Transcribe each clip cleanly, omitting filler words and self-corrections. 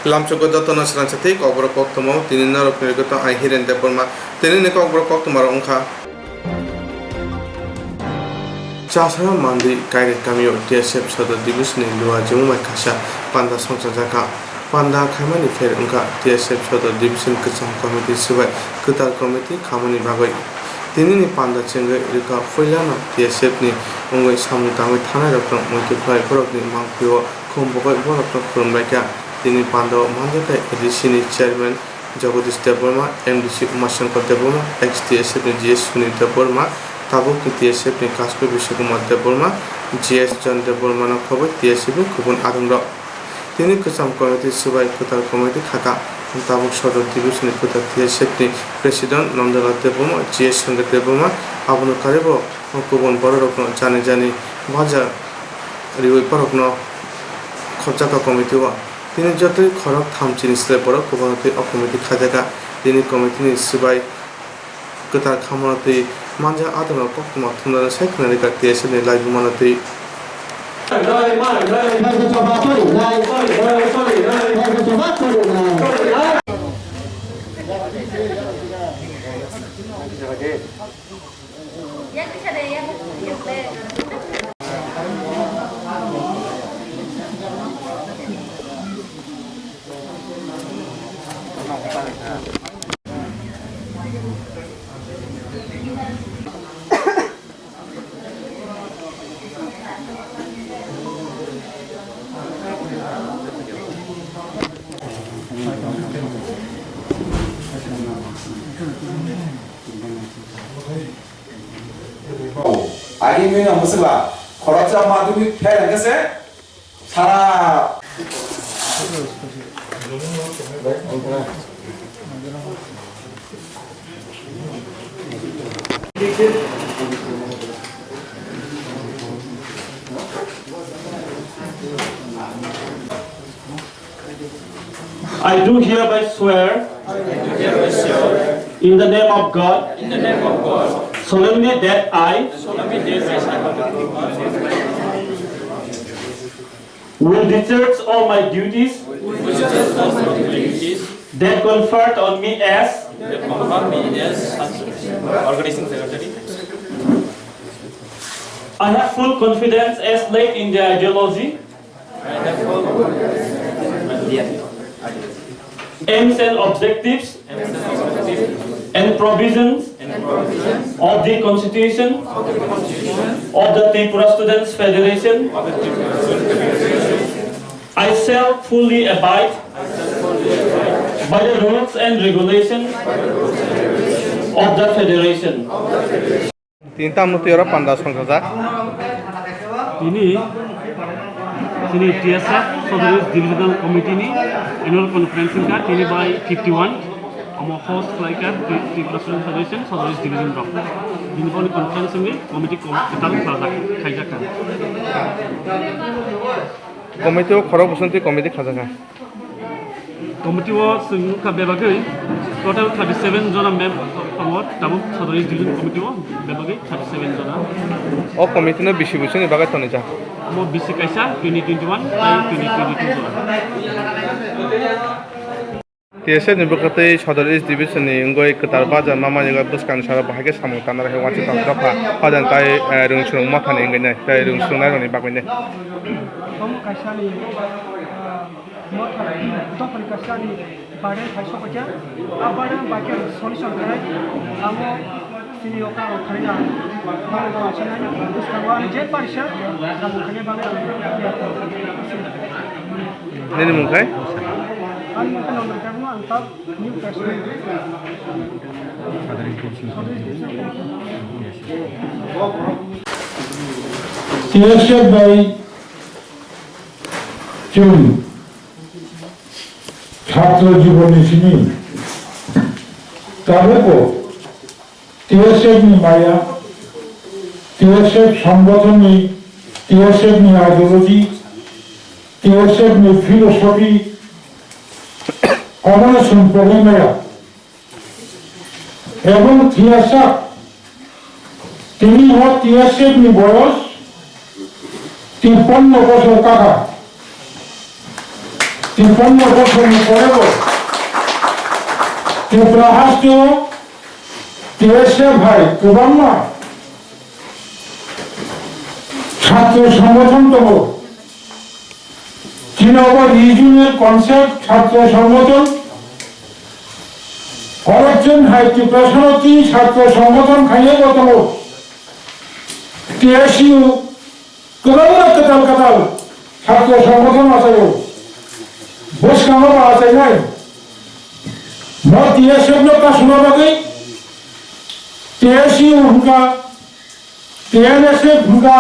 Lamchoko Dotona Sransatik, Obro Koktomo, Tinina of Nirgota, I hear in Deporma, Tininico Obro Koktomar Unka Chasara Mandi, Kairi Kamio, TSF Soda Division in Lua Juma Kasha, Panda Sonsaka, Panda Kamani Fair Unka, TSF Soda Division Kutsam Committee Subai, Kuta Committee, Kamani Bagoi. Tinini Panda Chenga Rika Fulano, TSF ni Unga Samitami Tana of Multiply Borok ni Mampio, Comboy Borok from Raka. Tini Pando Manjaka Edition Chairman Jagadish Deborma, MDC Umashankar Deborma, ex-TSF ni GS Sunil Deborma, Tabu ki TSF ni Kasper Vishwakumar Deborma, GS John Deborma na khobor TSF ni Kubun Adamra. Tini Kusam Committee Subai Kutar Committee Khaka, Tabu Shodor Division ni Kutar TSF ni President Nandala Deborma, GS Sangha Deborma, Abunu Karibo, Kubun Borokno Jani Jani, Baja Riwi Borokno Khobjaka Committee wa. Tini jotoi khorok thamchini sleporo kubonati committee khajaka tini committee ni sibai kutar khamonati manja adana koktuma thundara saikhnari ka TSF ni live manati 아기면 무슨 봐? 걸었자 마두기 패는 것에 사라. I do hereby swear in the name of God, solemnly that I will discharge all my duties that conferred on me as organizing secretary. I have full confidence as laid in the ideology, aims and objectives, and provisions of the Constitution of the Tripura Students Federation. I shall fully abide by the rules and regulations of the Federation. Tinta Mutiara Panda Songkaza Ini TSF Sodaris Divisional Committee ni annual conference ka ini by 51 our host like Tripura Students Federation Sodaris Division Rock. Ini pun conference ni committee kita khajaka. Committee khorok busanti committee khajaka. Committee was ka bebagai total 37 jona member amot tamu Sodaris Division Committee was bebagai 37 jona. O committee na bishi busan ibaga tonija. Amo bisi kaisa 2021 dan 2022 jona. TSF ni bukati Sodaris Division ni ngoi ketar baja mama jaga buskan sara bahage samu tanara he wachi tan japa padan tai rungsurung matha ni ngai tai rungsurung nai ni bagoi ne kamu kasani motor topri kasani bade khaiso kaja abada baker solution kai amo sini oka kharina mau chana buskan je parisha kamu khane bage nini mungkai Kami akan memberikan antar new president. TSF by June ছাত্র জীবনে তিনি তারপর TSF ni Maya, TSF সংগঠনী, TSF ni ideology, TSF ni philosophy, অনশন প্রবীণরা এবং TSF তিনি TSF ni বয়স 53 বছর কাকা 53 বছর পরেও ত্রিপুরা হাসতেও টিএসএফ ভাই কুবাম্মা ছাত্র সংগঠন তো চীনবা রিজিওনাল কনসেপ্ট ছাত্র সংগঠন অরজন ভাই ত্রিপুরাসনতি ছাত্র সংগঠন খাইয়ে গত টিএসইউ কুবাম্মা কাতাল কাতাল ছাত্র সংগঠন আছে বস কামা আছে নাই মই টিএসএফ লোক শোনা বাকি টিএসইউ ভূমিকা টিএনএসএফ ভূমিকা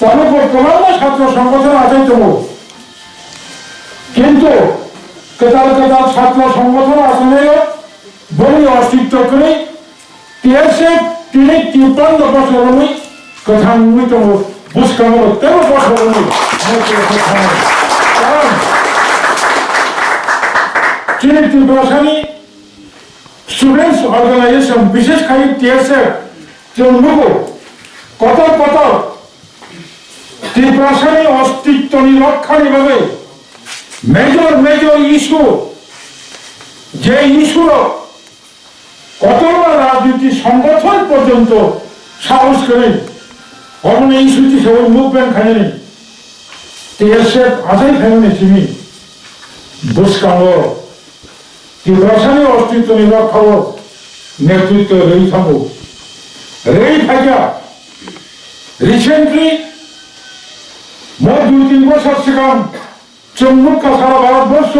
তার উপর কুবাম্মা ছাত্র সংগঠন আছে তো কিন্তু কেতাল কেতাল ছাত্র সংগঠন আসলে বলি অস্তিত্ব করে টিএসএফ তিনি 53 বছর আমি কথা নিত বুঝকামো 13 বছর আমি কারণ চীনের ত্রিপুরাসানি স্টুডেন্টস অর্গানাইজেশন বিশেষ করে টিএসএফ চন্দ্রগো কত কত ত্রিপুরাসানি অস্তিত্ব নিরক্ষণী ভাবে মেজর মেজর ইস্যু যে ইস্যুর কতবার রাজনীতি সংগঠন পর্যন্ত সাহস করেন অন্য ইস্যুটি সবাই মুভমেন্ট খায়নি টিএসএফ আজই খায়নি চিনি বুঝকামো ত্রিপুরাসানি অস্তিত্ব নিরক্ষণ নেতৃত্ব রেই থাকো রেই থাকা রিসেন্টলি মোট 2-3 বছর সেখান চমুক্কা সারা ভারতবর্ষ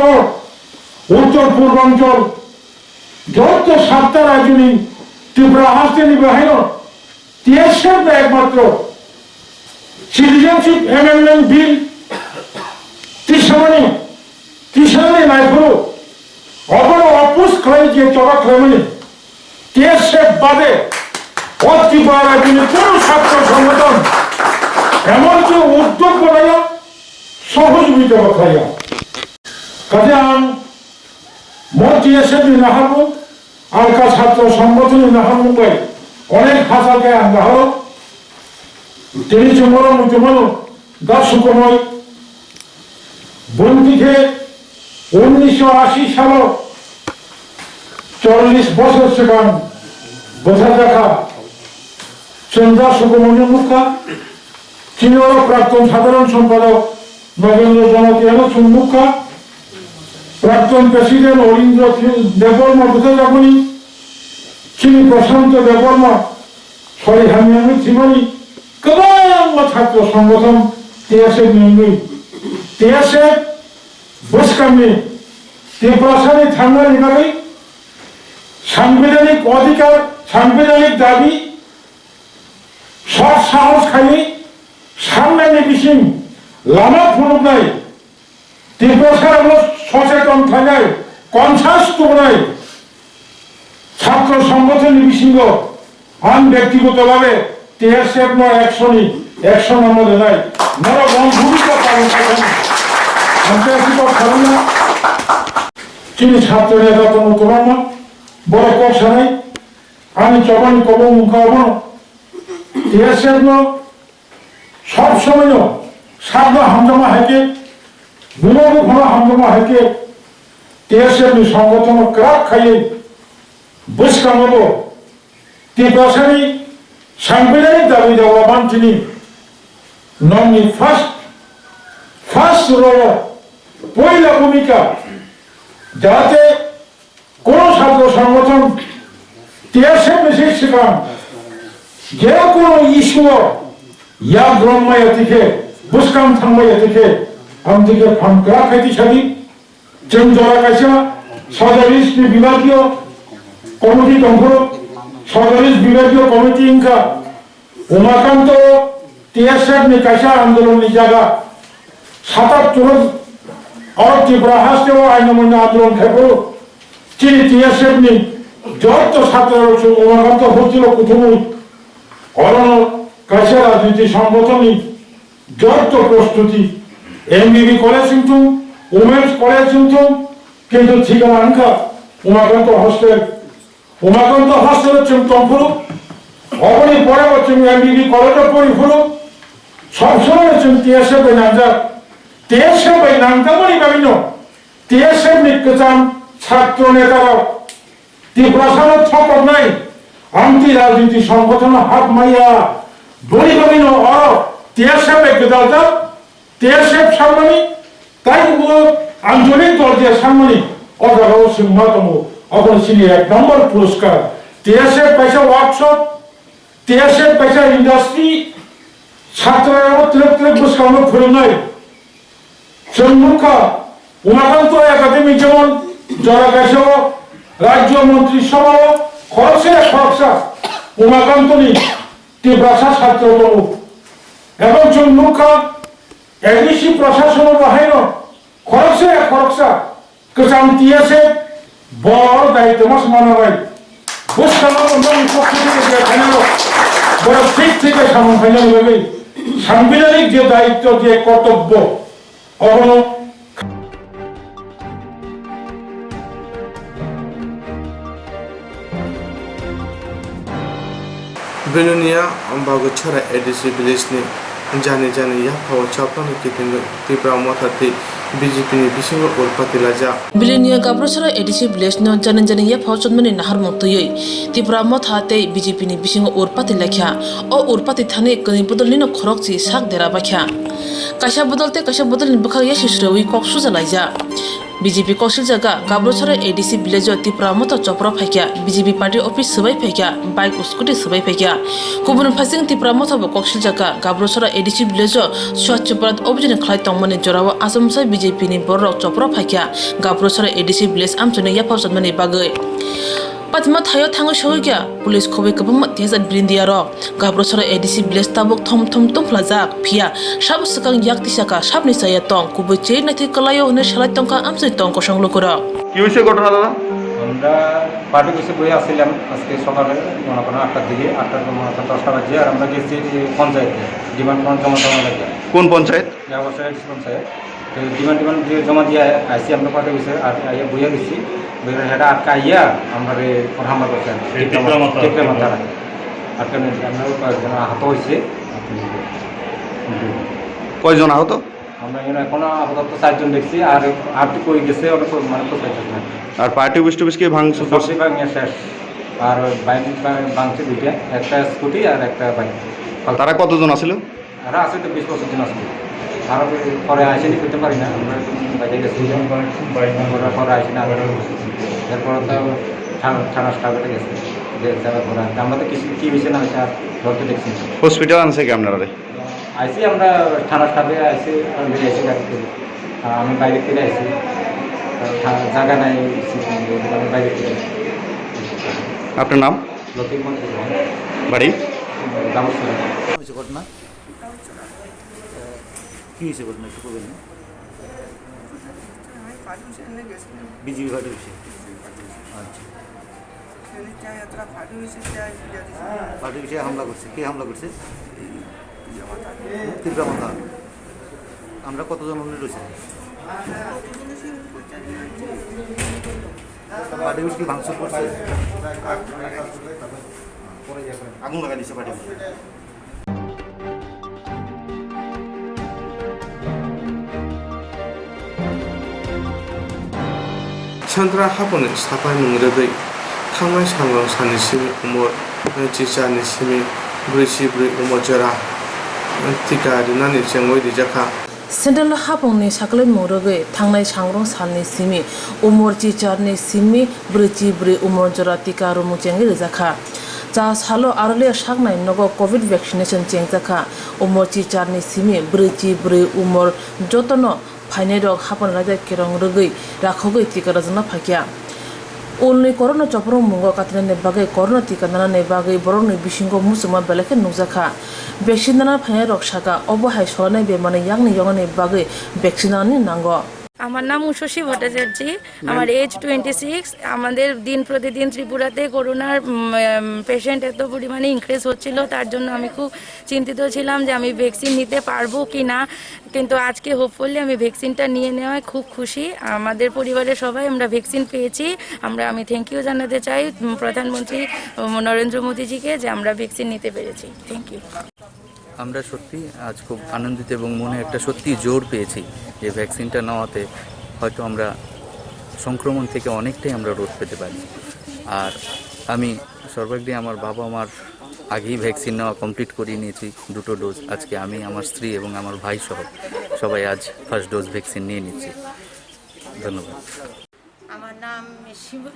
উত্তর পূর্বাঞ্চল যত 7টা রাজনী ত্রিপুরা হাসতে নিবাহীন টিএসএফ একমাত্র সিটিজেনশিপ অ্যামেন্ডমেন্ট বিল তিসানি নাইফুরু অপর অপুষ খাই যে চড়া খাইমানি টিএসএফ বাদে ত্রিপুরা রাজনী কোন ছাত্র সংগঠন এমনকি উদ্যোগ করাইয়া সহযোগিতা কথাইয়া কাজে মোট টিএসএফ নাহাবো আর কা ছাত্র সংগঠন নাহাবো অনেক ভাষাকে আনবা হল তিনি চমর মুচমন দা সুকময় বন্দিকে 1980 সাল 40 বছর সেখান বোঝা দেখা চন্দ্রা সুকমণি মুখা চীনের প্রাক্তন সাধারণ সম্পাদক নগেন্দ্র জনকেন মুখা প্রাক্তন প্রেসিডেন্ট অরিন্দ্র দেববর্মা বোঝা যাবনি চিনি প্রশান্ত দেববর্মা সরি হামিয়ামি থিমানি কবাম্মা ছাত্র সংগঠন টিএসএফ নিয়ে টিএসএফ বুঝকামনি ত্রিপুরাসানি থাঙ্গা নিবারী সাংবিধানিক অধিকার সাংবিধানিক দাবি সব সাহস খালি সামনে বিশিং লামা ফুলুক নাই ত্রিপুরাসার সচেতন থাকায় কনসাস তোমরাই ছাত্র সংগঠন বিশিঙ্গ আন ব্যক্তিগতভাবে টিএসএফ ন অ্যাকশন আমাদের নাই নর ভূমিকা পালন করেন আন্তর্জাতিক কারণ চিনি ছাত্র নেতা কোনো তোমার না বড় কষা নাই আমি চবানি কব মুখা হব টিএসএফ ন সব সময় সারদা হামজামা হাইকে বুড়ো ঘন হামজামা হাইকে টিএসএফ সংগঠন ক্রাক খাইয়ে বুঝকামো ত্রিপুরাসানি সাংবিধানিক দাবি দেওয়া মানছিনি নমনি ফার্স্ট রোল পয়লা ভূমিকা যাতে কোন ছাত্র সংগঠন টিএসএফ বিশেষ সেখান যে কোনো ইস্যু ইয়া ব্রহ্মায় থেকে বুঝকাম থাম্বাইয়া থেকে আমদিকে ফামকরা খাইতে সাদি চন্দরা কাছা সদরিস বিভাগীয় কমিটি দঙ্গ সদরিস বিভাগীয় কমিটি ইনকা উমাকান্ত টিএসএফ নি কাছা আন্দোলন নি জায়গা 77 और ত্রিপুরা হাসতে আইন মনে আন্দোলন খেপো চিনি টিএসএফ নি যত ছাত্র উমাকান্ত হচ্ছিল কুথুমুই অরণ কাছা রাজনীতি সংগঠনই যত প্রস্তুতি এমবিবি কলেজ কিন্তু উমেন্স কলেজ কিন্তু ঠিকানা আনকা উমাকান্ত হস্টেল চম্পুরু অবনি পরে এমবিবি কলেজে পড়ি ফুলু সবসময় TSF নামজার TSF bai nangtamani babino TSF ni kecam ছাত্র নেতারা তীব্রসানো ছপক নাই আন্তর্জাতিক রাজনীতি সংগঠন হাত মাইয়া বলি babino o TSF এ গদালতা TSF সামনে তাই ও আঞ্চলিক দরজা সামনে অদারও সিংহতম অবশ্যই এক নম্বর পুরস্কার TSF পয়সা ওয়ার্কশপ TSF পয়সা ইন্ডাস্ট্রি ছাত্ররা অতিরিক্ত পুরস্কার ফুরে নাই সম্মুখা উমাকান্ত একাডেমি যেমন জনকাশে রাজ্য মন্ত্রিসভা খরচা উমাকান্তনি তীব্রসা ছাত্রতম এবং সম্মুখা এডিসি প্রশাসন বাহিন খরচা কেসাম TSF বড় দায়িত্ব মাস মানা হয় বড় ঠিক থেকে সামনে সাংবিধানিক যে দায়িত্ব যে কর্তব্য অবন बेनुनिया बागो छरा एडिसी विलेज ने जाने या फाव चापन के तीव्र मथाते बीजेपी नि बिसिंगो उरपाति लाजा बिलिनिया गाब्रोसरा एडिसी विलेज न जाने या फाव चनमनि नाहार मक्तयै तीव्र मथाते बीजेपी नि बिसिंगो उरपाति लाख्या ओ उरपाति थाने कनि बदलनि न खरकछि साक देरा बाख्या काशा बदलनि बखा या शिश्रवि कक्सु जलाइजा बीजेपी कौशल जगह गाब्रोसरा एडिसी विलेज तीव्र मत चपरा फाइक्या बीजेपी पार्टी ऑफिस सबाई फाइक्या बाइक स्कूटी सबाई फाइक्या गुबुन फासिं तीव्र मत कौशल जगह गाब्रोसरा एडिसी विलेज स्वच्छ भारत अभियान खलाय तंगमनि जराव आसामसा बीजेपी नि बर चपरा फाइक्या गाब्रोसरा एडिसी विलेज आमचने या फावसनमनि बागै पातिमा थायो थाङो सहैग्या पुलिस खबै गोबां मथियाजान ब्रिन्दियार गाब्रोसरा एडिसी विलेज ताबुक थम फ्लाजाक फिया साब सकां याक्तिसाका साबनि साया तंग कुबै चेइ नाथि कलायो हने सालाय तंका आमसै तंग कसांगलुकरा কি হইছে ঘটনা দাদা? আমরা পার্টি বসে বই আসছিলাম আজকে সকালে মনে করেন 8টার দিকে 8টার মনে করেন 10টা বাজে আর আমরা গেছি পঞ্চায়েতে ডিমান্ড জমা লাগে কোন পঞ্চায়েত? ব্যবসায়ী পঞ্চায়েত তো ডিমান্ড জমা দিয়ে আসছি আমরা পার্টি বসে আর আইয়া বইয়া গেছি বইয়ের হেটা আটকা আইয়া আমরা হামলা করছেন টিকরে মাথা রাখে আটকা আমরা কয়েকজন আহত হয়েছে কয়জন আহত? আমরা এখন আপাতত 4 জন দেখছি আর আপনি কই গেছে অনেক মানে কোথায় আর পার্টি অফিস কি ভাঙছে? সবসে ভাঙিয়া শেষ আর বাইক ভাঙছে দুইটা একটা স্কুটি আর একটা বাইক তারা কতজন আছিল? আর আছে তো 20-25 জন আছে আর পরে আসেনি করতে পারি না আমরা বাইরে গেছি পরে আসি না এরপর তো থানা স্টাফে গেছে আমরা তো কিছু কি বিষয় না হয়েছে আর ধরতে দেখছি হসপিটাল আনছে কি আপনারা? আইসি আমরা থানা স্টাফে আইসি এসে গাড়িতে আমি বাইরে থেকে আইসি জায়গা নাই আমি বাইরে থেকে আপনার নাম? লতিফ মন্ত্রী বাড়ি? ঘটনা কি হয়েছে ঘটনা একটু বলবেন? বিজেপি পার্টি হয়েছে আচ্ছা পার্টি বিষয়ে হামলা করছে কে হামলা করছে? তীব্র মাথা আমরা কতজন মনে রয়েছে? পার্টি অফিস কি ভাঙচুর করছে? আগুন লাগাই দিচ্ছে পার্টি অফিসে। Sandra hapon sapai nungrebai थांनाय सांग्रां साननिसिम उमर चिचानिसिम ब्रैजिब्रै उमर जरा टिका दिनानि जेंगै दिजाखा सेन्ट्रेल हापंनि साकले मरगै थांनाय सांग्रां सालनि सिमि उमर चिचारनि सिमि ब्रैजिब्रै उमर जरा टिका रुमु जेंगै दिजाखा जा सालो आरले सागनाय नगो कोविड वैक्सीनेशन जेंजाखा उमर चिचारनि सिमि ब्रैजिब्रै उमर जतनो फाइनाय रग हापन राजा केरं रगै राखगै टिका रजना फाकिया उननि कोरोना चपरं मुंगो कातने बागै कोरोना टिका नाना बागै बरंनि बिसिंगो मुसुमा बेलेखे नुजाखा वैक्सीन नाना फाइनाय रग सागा अबहाय सलानाय बेमाने यांगनि यंगनि बागै वैक्सीनानि नांगो আমার নাম উষসী ভট্টাচার্য আমার এজ 26 আমাদের দিন প্রতিদিন ত্রিপুরাতে করোনার পেশেন্ট এত পরিমাণে ইনক্রিজ হচ্ছিল তার জন্য আমি খুব চিন্তিত ছিলাম যে আমি ভ্যাকসিন নিতে পারবো কি না কিন্তু আজকে হোপফুলি আমি ভ্যাকসিনটা নিয়ে নেওয়ায় খুব খুশি আমাদের পরিবারের সবাই আমরা ভ্যাকসিন পেয়েছি আমি থ্যাংক ইউ জানাতে চাই প্রধানমন্ত্রী নরেন্দ্র মোদীজিকে যে আমরা ভ্যাকসিন নিতে পেরেছি থ্যাংক ইউ আমরা সত্যি আজ খুব আনন্দিত এবং মনে একটা সত্যি জোর পেয়েছি যে ভ্যাকসিনটা নেওয়াতে হয়তো আমরা সংক্রমণ থেকে অনেকটাই আমরা রোধ পেতে পারি। আর আমি সর্বাগ্রে আমার বাবা মার আগেই ভ্যাকসিন নেওয়া কমপ্লিট করিয়ে নিয়েছি 2টো ডোজ। আজকে আমি, আমার স্ত্রী এবং আমার ভাই সহ সবাই আজ ফার্স্ট ডোজ ভ্যাকসিন নিয়ে নিচ্ছি। ধন্যবাদ। আমার নাম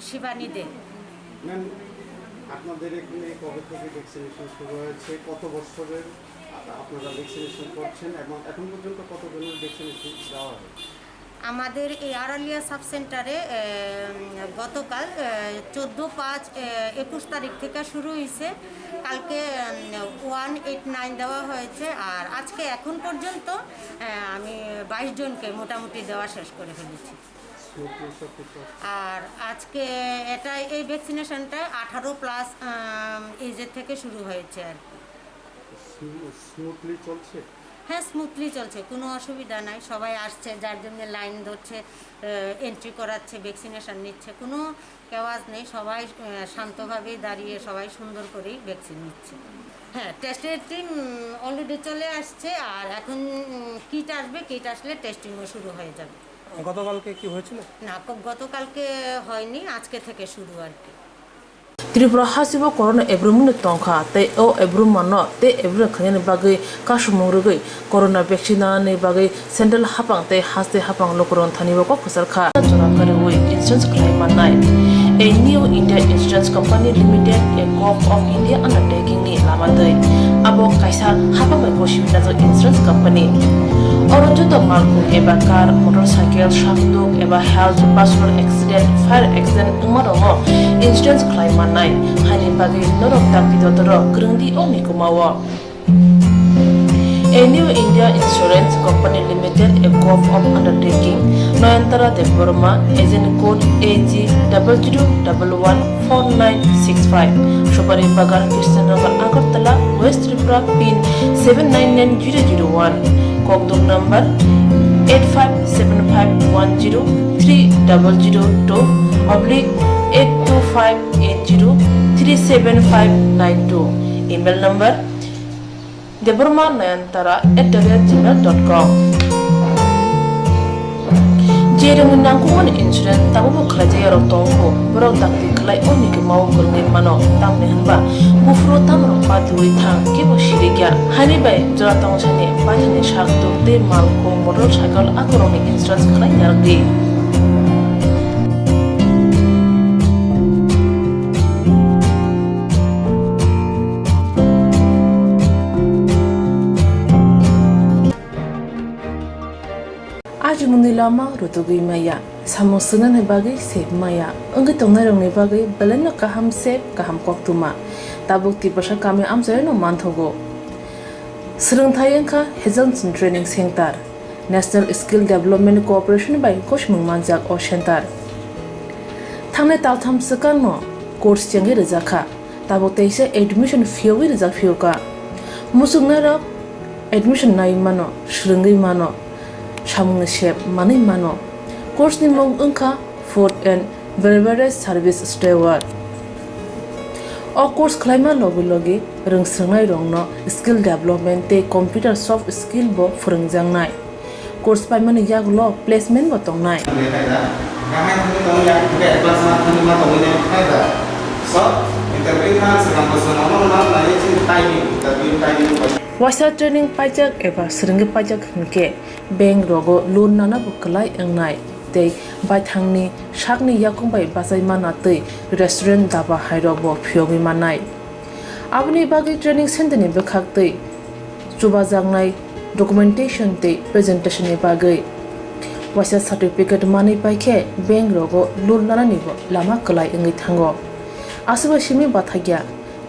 শিবানী দে। আপনাদের এখানে কবে থেকে ভ্যাকসিনেশন শুরু হয়েছে, কত বছরের আপনারা ভ্যাকসিনেশন করছেন এবং এখন পর্যন্ত কতজনের ভ্যাকসিনেশন দেওয়া হয়? আমাদের এই আড়ালিয়া সাব সেন্টারে গতকাল 14/5/21 তারিখ থেকে শুরু হয়েছে। কালকে 189 দেওয়া হয়েছে আর আজকে এখন পর্যন্ত আমি 22 জনকে মোটামুটি দেওয়া শেষ করে ফেলেছি। আর আজকে এই ভ্যাকসিনেশনটা 18+ এজের থেকে শুরু হয়েছে আর কি। স্মুথলি চলছে? হ্যাঁ, স্মুথলি চলছে, কোনো অসুবিধা নাই। সবাই আসছে, যার জন্য লাইন ধরছে, এন্ট্রি করাচ্ছে, ভ্যাকসিনেশন নিচ্ছে, কোনো কেওয়াজ নেই। সবাই শান্তভাবেই দাঁড়িয়ে সবাই সুন্দর করেই ভ্যাকসিন নিচ্ছে। হ্যাঁ, টেস্টের টিম অলরেডি চলে আসছে আর এখন কিট আসবে, কিট আসলে টেস্টিংও শুরু হয়ে যাবে। গতকালকে কি হয়েছিল? না, গতকালকে হয়নি, আজকে থেকে শুরু আর কি। Tripura hasibo corona ebrumuni tongkha te o ebrumano te ebru khani bagai kasumurugui corona vaccine ni bagai central hapang te haste hapang lokoron thanibo ko khosar kha jora kare oi insurance claim manai a new India insurance company limited a co-op of India undertaking ni lamadai abo kaisa hapang bai boshibina jo insurance company Orojoto malkun eba car, motorcycle, shakduk eba health, personal accident, fire accident umarongo insurance claim manai hani bagi norok takti dotoro grungdi oni kumawo. A new India Insurance Company Limited, a co-op of undertaking, Noyantara de Burma, agent code AG 00114965, Shobari Bagar, Kirstanagar, Agartala, West Tripura, PIN 799001, Kokduk number 857510-82580375592, email number deburmanayantara@gmail.com. Jerung nangkuman insurance tabu kerja yang tongko berok takti kelai oni ke mau kerja mano tang nehanba bufro tamro patui thang kibo shiriga hani bai jora tong chani pajani shakto te malko motorcycle akoroni insurance kelai yargi. Ajung nilama rutugui maya samusunan hebagai sep maya engge tongnarong hebagai beleno kaham sep kaham koktuma tabuk tipasa kami amjayno manthogo srungthayengkha Hazelson Training Center National Skill Development Corporation by Koshmung Manjak o Center Thangne taltham sakano course changi rejakha tabuk teise admission fee wi rejak fee ka musungnara admission nai mano srungi mano Samung shep mani mano course ni mong ungkha food and beverage service steward o course khlaima logi rungsrangnai rongno skill development te computer soft skill bo phurungjangnai course paimani yaglo placement bo tongnai Wasa training pajak eba seringi pajak hingke bank rogo loan nana bukalai engnai tei bai thangni shakni yakung bai basai mana tei restaurant daba hairo bo phyogi manai abni bagi training center ni bekhak tei chuba jangnai documentation tei presentation ni bagai wasa certificate mani paikhe bank rogo loan nana ni bo lama kalai engai thango asuba shimi bathagya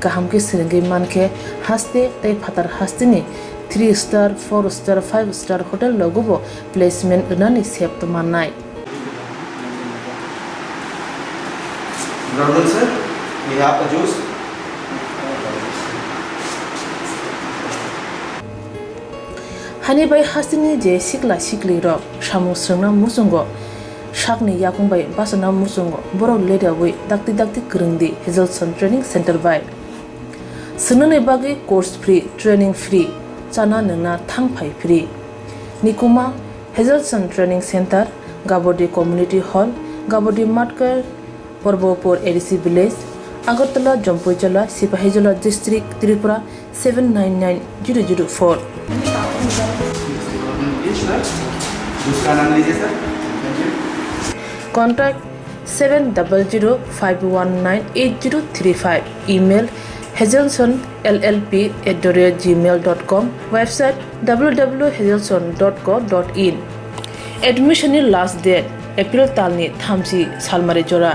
kaham ke seringi manke haste tei phatar hastini 3 star 4 star 5 star hotel logobo placement unani sep to manai Brother sir, we have a juice. Hani bai hastini je sikla sikli ro samu srungna musungo shakni yakung bai basana musungo borok leda wi dakti krungdi Hazelson Training Center by Sunane bagi course free training free chana nungna thangphai free Nikuma Hazelson Training Center Gabodi Community Hall Gabodi Matkar Porbopur ADC Village Agartala Jampuichala Sipahijala District Tripura 799004 Contact 700-519-8035 Email hazelsonllp@gmail.com Website www.hazelson.co.in Admission last date April talni thamsi salmari jora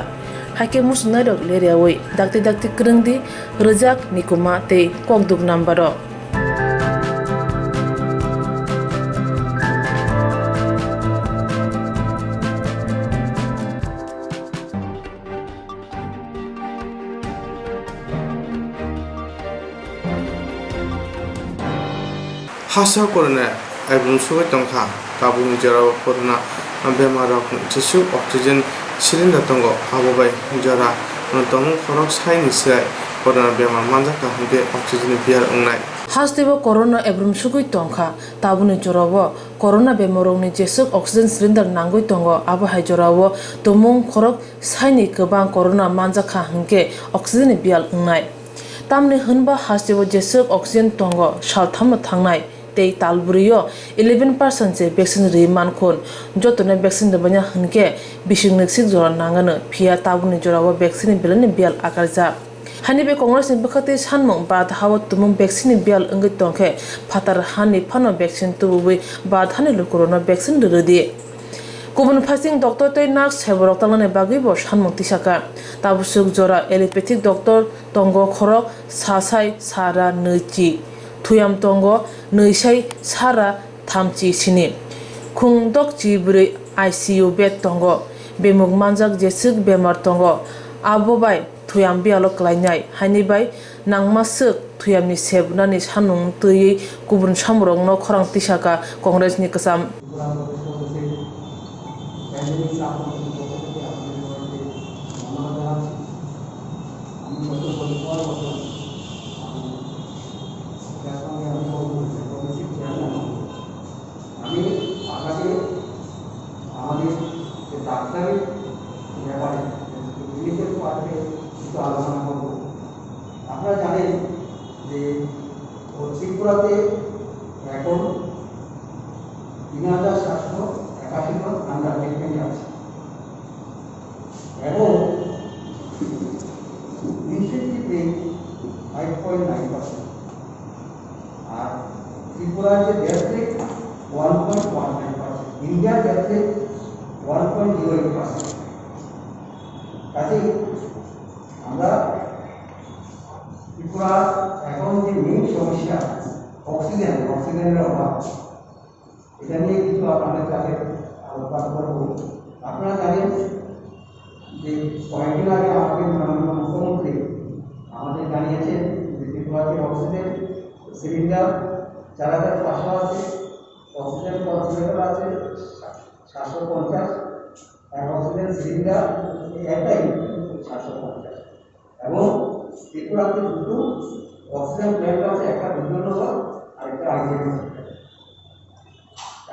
Hake musnarok leriawai dakti kerengdi Rejak Nikuma te kokduk nambaro Hasa corona album suwe tongkha tabung jara corona bemar rok jisu oxygen cylinder tongo abobai jara tong khorok sai ni sai corona bemar manjaka hide oxygen biar ungnai Hastebo corona ebrum sugui tongkha tabuni jorabo corona bemorongni jesuk oxygen cylinder nangoi tongo abo hai jorabo tomung khorok saini kebang corona manjaka hingke oxygen bial ungnai tamni hunba hastebo jesuk oxygen tongo salthamno thangnai tei talburio 11% je vaccine riman khon jotone vaccine dabanya hunke bising niksik jora nangano phia tabuni jorabo vaccine bilani bial akarja Hanibe Congress ni bakati sanmong bad hawa tumong vaccine bial ungi tongke patar hani phano vaccine tubuwi bad hani lo corona vaccine rudi Kubun fasting doctor tei nurse heborok talane bagi bo sanmong tisaka tabusuk jora allopathic doctor tongo khorok sasai sara neuchi Tuyam tongo neusai sara thamchi sini khungdok chiburi ICU bed tongo bemuk manjak jesuk bemar tongo abobai Tuyam bialo klainai hanibai nangmasuk tuyamni sebnani sanung tui kubun samrong no khorang tisaka Congress ni kasam আপনারা জানেন যে ত্রিপুরাতে এখন ৩,৭৮১ জন under ট্রিটমেন্টে আছে এবং infective 5.9% আর ত্রিপুরার যে death rate 1.19%, ইন্ডিয়ার ডেথ রেট 1.08%। কাজেই আমরা ত্রিপুরা এখন যে মেইন সমস্যা অক্সিজেনের অভাব এটা নিয়ে কিছু আপনাদের কাছে আলোচনা করব। আপনারা জানেন যে কয়েকদিন আগে আমাদের মাননীয় মুখ্যমন্ত্রী আমাদের জানিয়েছেন যে ত্রিপুরাতে অক্সিজেন সিলিন্ডার 4,500 আছে, অক্সিজেন কনসেন্ট্রেটর আছে 750, আর অক্সিজেন সিলিন্ডার একটাই 750 এবং ত্রিপুরাতে দুটো অক্সিজেন প্ল্যান্ট আছে, একটা দুর্যোগনগর আর একটা আইজিএম।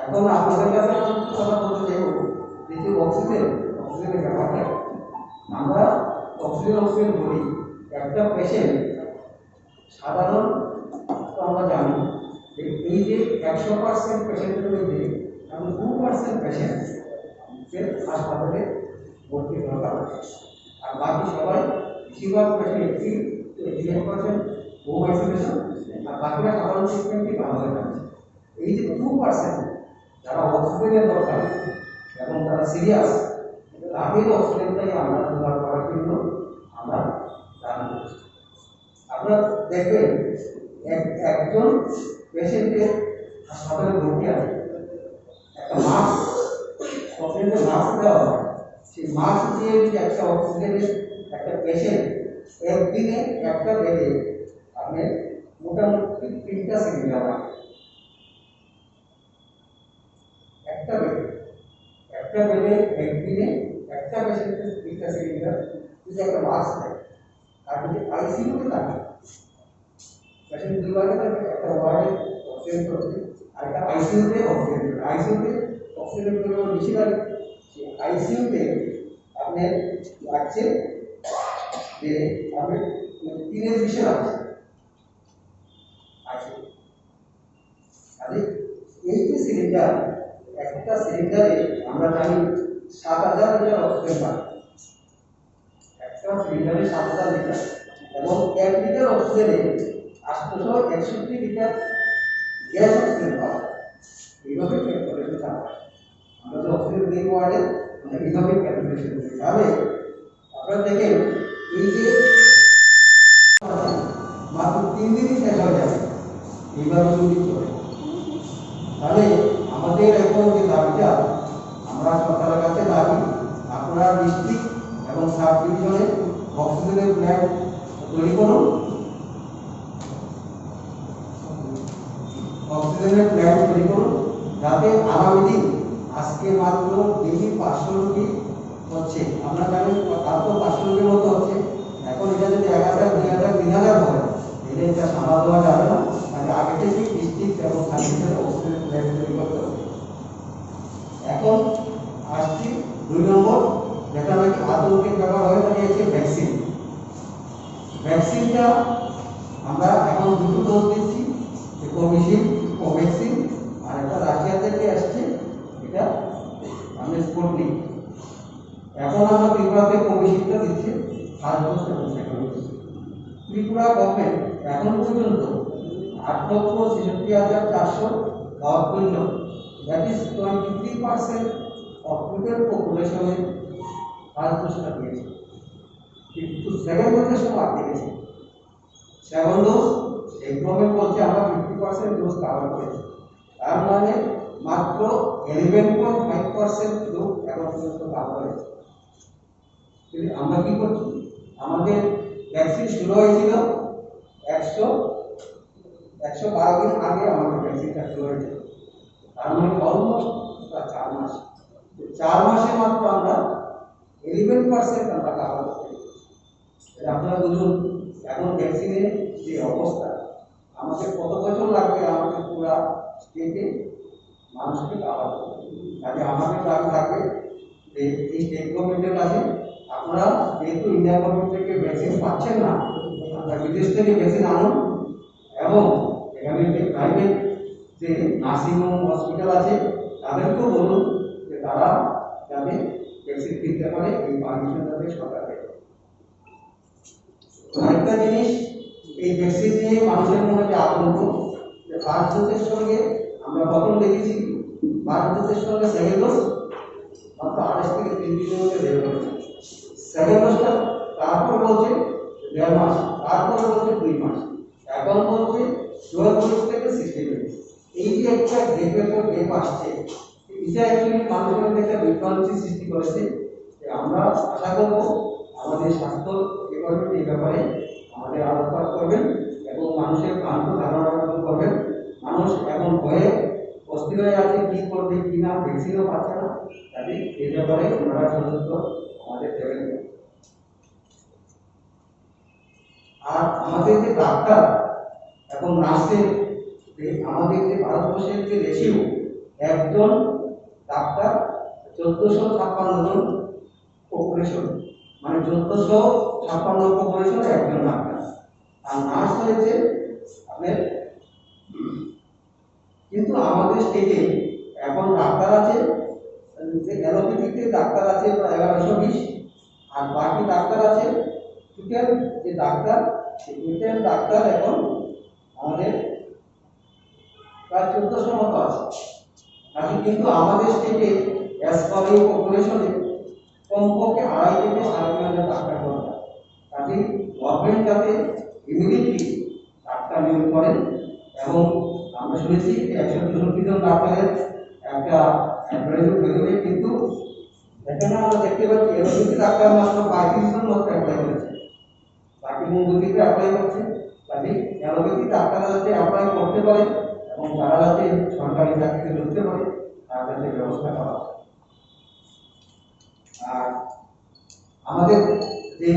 এখন আপনাদের কাছে কথা বলতে চাইব যে অক্সিজেনের ব্যাপারটা আমরা অক্সিজেন বলি একটা পেশেন্ট সাধারণ আমরা জানি যে এই যে 100% পেশেন্টের মধ্যে এখন 2% পেশেন্ট হাসপাতালে ভর্তি দরকার আর বাকি সবাই বেশিরভাগ পেশেন্ট 80% হোম আইসোলেশন আর বাকিরা সাধারণ ট্রিটমেন্টই ভালো হয়ে এই যে 2% যারা অক্সিজেনের দরকার এবং তারা সিরিয়াস তাদের অক্সিজেনটাই আমরা ব্যবহার করার জন্য আমরা দান করছি। আপনারা দেখবেন একজন পেশেন্টের হাসপাতালে ভর্তি আছে, একটা মাস্ক অক্সিজেনের মাস্ক দেওয়া হয়, সেই মাস্ক দিয়ে যদি একটা অক্সিজেনের একটা পেশেন্ট একদিনে একটা বেডে আপনি মোটামুটি 3টা সিলিন্ডার রাখেন। একটা বেডে একদিনে একটা পেশেন্টের 3টা সিলিন্ডার যদি একটা মাস্ক দেয় আর যদি আইসিইউতে থাকে পেশেন্ট দুইবারে থাকে একটা ওয়ার্ডে অক্সিজেন করছে, আর একটা আইসিইউতে অক্সিজেন পরিমাণ বেশি লাগে। আইসিইউতে আপনার লাগছে যে আপনি 3-এর বেশি লাগছে আইসিইউ। এই যে সিলিন্ডার, একটা সিলিন্ডারে আমরা জানি 7,000 লিটার অক্সিজেন পাই, একটা সিলিন্ডারে 7,000 লিটার, এবং 1 লিটার অক্সিজেনে 861 লিটার গ্যাস অক্সিজেন পাওয়া যায়। এইভাবে ক্যালকুলেশন করা হয়। আমরা যে অক্সিজেন দিই ওয়ার্ডে আমরা এইভাবে ক্যালকুলেশন করি। তাহলে আপনারা দেখেন এই যে মাত্র 3 দিনই শেষ হয়ে যাবে এইভাবে যদি চলে। তাহলে আমাদের এখন যে দাবিটা, আমরা সরকারের কাছে দাবি, আপনারা ডিস্ট্রিক্ট এবং সাব ডিভিশনে অক্সিজেনের প্ল্যান্ট তৈরি করুন, যাতে আগামী দিন, আজকে মাত্র ডেইলি 500 রুগী হচ্ছে, আমরা জানি তার তো 500 রুগীর মতো হচ্ছে, এখন এটা যদি 1000, 2000, 3000 হয় তাহলে এটা সামাল দেওয়া যাবে না। তাহলে আগে থেকে ডিস্ট্রিক্ট এবং সাব ডিভিশনে অক্সিজেন প্ল্যান্ট তৈরি করতে হবে। এখন আসছি 2 নম্বর, যেটা নাকি আতঙ্কের ব্যাপার হয়ে দাঁড়িয়েছে, ভ্যাকসিন। ভ্যাকসিনটা আমরা এখন 2টো ডোজ দিচ্ছি, কোভিশিল্ড, কোভ্যাক্সিন, আর একটা রাশিয়া থেকে আসছে, এটা আমাদের স্পুটনিক। এখন আমরা ত্রিপুরাতে কোভিশিল্ডটা দিচ্ছি, ফার্স্ট ডোজ এবং সেকেন্ড ডোজ। ত্রিপুরা গভর্নমেন্ট এখন পর্যন্ত 8,66,400 অর্পণ্য, that is 23% of total population first ডোজটা দিয়েছে, কিন্তু সেকেন্ড ডোজের সময় আটকে গেছে। সেকেন্ড ডোজ এই গভর্নমেন্ট বলছে আমরা 50% ডোজ কভার করেছি, তার মানে মাত্র 11.5% লোক এখন পর্যন্ত কভার হয়েছে। কিন্তু আমরা কি করছি, আমাদের ভ্যাকসিন শুরু হয়েছিল 112 দিন আগে আমাদের ভ্যাকসিনটা শুরু হয়েছিল, তার মানে অলমোস্ট 4 মাস। 4 মাসে মাত্র আমরা 11% আমরা কভার করতে পেরেছি। আপনারা বুঝুন এখন ভ্যাকসিনের যে অবস্থা, আমাদের কত বছর লাগবে আমাদের পুরা স্টেটে মানুষকে কভার করতে। কাজে আমাদের দাবি থাকবে যে এই স্টেট গভর্নমেন্টের কাছে, আপনারা যেহেতু ইন্ডিয়া গভর্নমেন্ট থেকে ভ্যাকসিন পাচ্ছেন না, আপনারা বিদেশ থেকে ভ্যাকসিন আনুন, এবং এখানে যে প্রাইভেট যে নার্সিংহোম, হসপিটাল আছে তাদেরকেও বলুন যে তারা যাতে ভ্যাকসিন কিনতে পারে, এই পারমিশন যাতে সরকার দেয়। আরেকটা জিনিস, এই ভ্যাকসিন নিয়ে মানুষের মনে যে আতঙ্ক, যে ফার্স্ট ডোজের সঙ্গে আমরা প্রথম দেখেছি ফার্স্ট ডোজের সঙ্গে সেকেন্ড ডোজ মাত্র 28 থেকে 30 দিনের মধ্যে দেওয়া হয়েছে। সেকেন্ড ডোজটা তারপর বলছে 1.5 মাস, তারপর বলছে 2 মাস, এখন বলছে 12 থেকে 60 দিন। এই যে একটা গ্যাপের পর গ্যাপ আসছে, এটা অ্যাকচুয়ালি মানুষের মধ্যে একটা বিভ্রান্তি সৃষ্টি করেছে। আমরা আশা করব আমাদের স্বাস্থ্য ডিপার্টমেন্ট এই ব্যাপারে আমাদের আলোকপাত করবেন এবং মানুষের ভ্রান্ত ধারণা দূর করবেন। মানুষ এখন ভয়ে অস্থির হয়ে আছে, কি করবে কি না, ভ্যাকসিনও পাচ্ছে না, তাই এই ব্যাপারে ওনারা সচেতন আমাদের দেবেন। আর আমাদের যে ডাক্তার এবং নার্সের, আমাদের যে ভারতবর্ষের যে রেশিও, একজন ডাক্তার 1456 জন পপুলেশন, মানে 1456 পপুলেশনে একজন ডাক্তার, আর নার্স হয়েছে আপনার। কিন্তু আমাদের স্টেটে এখন ডাক্তার আছে, যে অ্যালোপ্যাথিতে ডাক্তার আছে প্রায় 1120, আর বাকি ডাক্তার আছে টোটাল যে ডাক্তার, সেই টোটাল ডাক্তার এখন আমাদের প্রায় 1400 মতো আছে। কিন্তু আমাদের স্টেটে অ্যাজ পার এই পপুলেশনে কমপক্ষে 2.5 থেকে 3.5 ডাক্তার দরকার। কাজে গভর্নমেন্ট যাতে ইমিডিয়েটলি ডাক্তার নিয়োগ করেন, এবং আমরা শুনেছি 164 জন ডাক্তারের একটা অ্যাডভাইজারি বেরোবে, কিন্তু এখানে আমরা দেখতে পাচ্ছি এলোপ্যাথি ডাক্তার মাত্র 35 জন মাত্র অ্যাপ্লাই করেছে, বাকি হোমিওপ্যাথিতে অ্যাপ্লাই করছে। কাজে এলোপ্যাথি ডাক্তাররা যাতে অ্যাপ্লাই করতে পারে এবং তারা যাতে সরকারি চাকরিতে ঢুকতে পারে, তার যাতে ব্যবস্থা করা হয়। আর আমাদের যে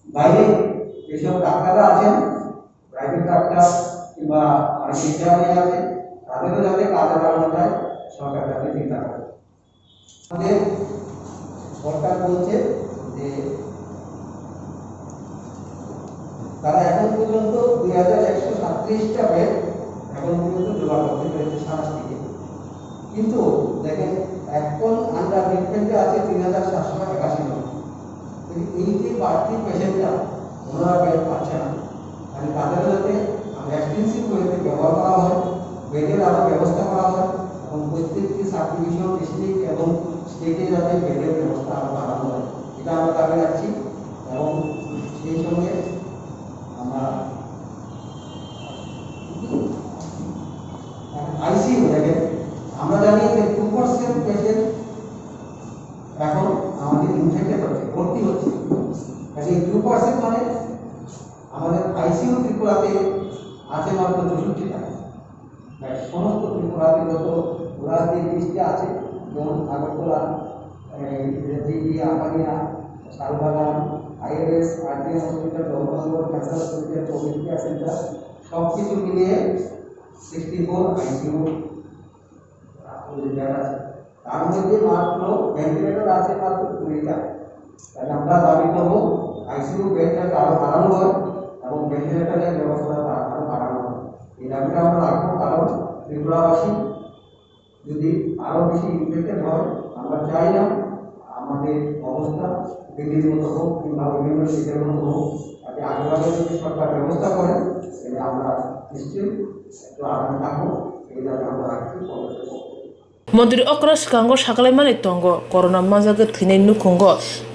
বাইরে যেসব ডাক্তাররা আছেন, প্রাইভেট ডাক্তার কিংবা কিংবা শিক্ষার্থী আছে তাদেরও যাতে কাজে লাগানো যায় সরকার যাতে চিন্তা করে। আমাদের সরকার বলছে যে তারা এখন পর্যন্ত 2137টা বেড এখন পর্যন্ত জোগাড় করতে পেরেছে সারা থেকে, কিন্তু দেখেন এখন আন্ডার ট্রিটমেন্টে আছে 3781 জন। এই যে বাড়তি পেশেন্টরা ওনারা বেড পাচ্ছে না, মানে তাদের যাতে এক্সটেন্সিভ ওয়েতে ব্যবহার করা হয়, বেডের আরও ব্যবস্থা করা হয় এবং প্রত্যেকটি সাব ডিভিশন ডিস্ট্রিক্ট এবং স্টেটে যাতে বেডের ব্যবস্থা আরও বাড়ানো হয়, এটা আমরা দাবি রাখছি। এবং সেই সঙ্গে আমরা আইসিইউ দেখেন, আমরা জানি যে 2% পেশেন্ট এখন আমাদের ইনফেক্টেড হচ্ছে, ভর্তি হচ্ছে। এই 2% মানে আমাদের আইসিইউ ত্রিপুরাতে আছে মাত্র 64টা। সমস্ত ত্রিপুরাতে যত ওরাতে 20টা আছে, যেমন Agartala, GB, Apania, Shalbagan, ILS, RTM hospital, Dharmanagar, cancer hospital, COVID care centre সব কিছু মিলিয়ে 64 আইসিইউ বেড আছে। তার মধ্যে মাত্র ভেন্টিলেটর আছে মাত্র 2টা। তাহলে আমরা দাবি করবো আইসিইউ বেডটাকে আরও বাড়ানো হয় এবং ভেন্টিলেটরের ব্যবস্থাটা আরও বাড়ানো হয়। এই দাবিটা আমরা রাখবো, কারণ ত্রিপুরাবাসী যদি আরও বেশি ইনফেক্টেড হয়, আমরা চাই না আমাদের অবস্থা দিল্লির মতো হোক কিংবা বিভিন্ন দেশের মতো হোক। তাতে আগেভাবে যদি সরকার ব্যবস্থা করেন তাহলে আমরা নিশ্চয়ই একটু আরামে থাকবো, এই দাবি আমরা রাখছি। মন্ত্রী অক্রা সিকাঙ্গ সাকালাইমানি তঙ্গ করোনা মাজাগে থৈনাय नुखुंग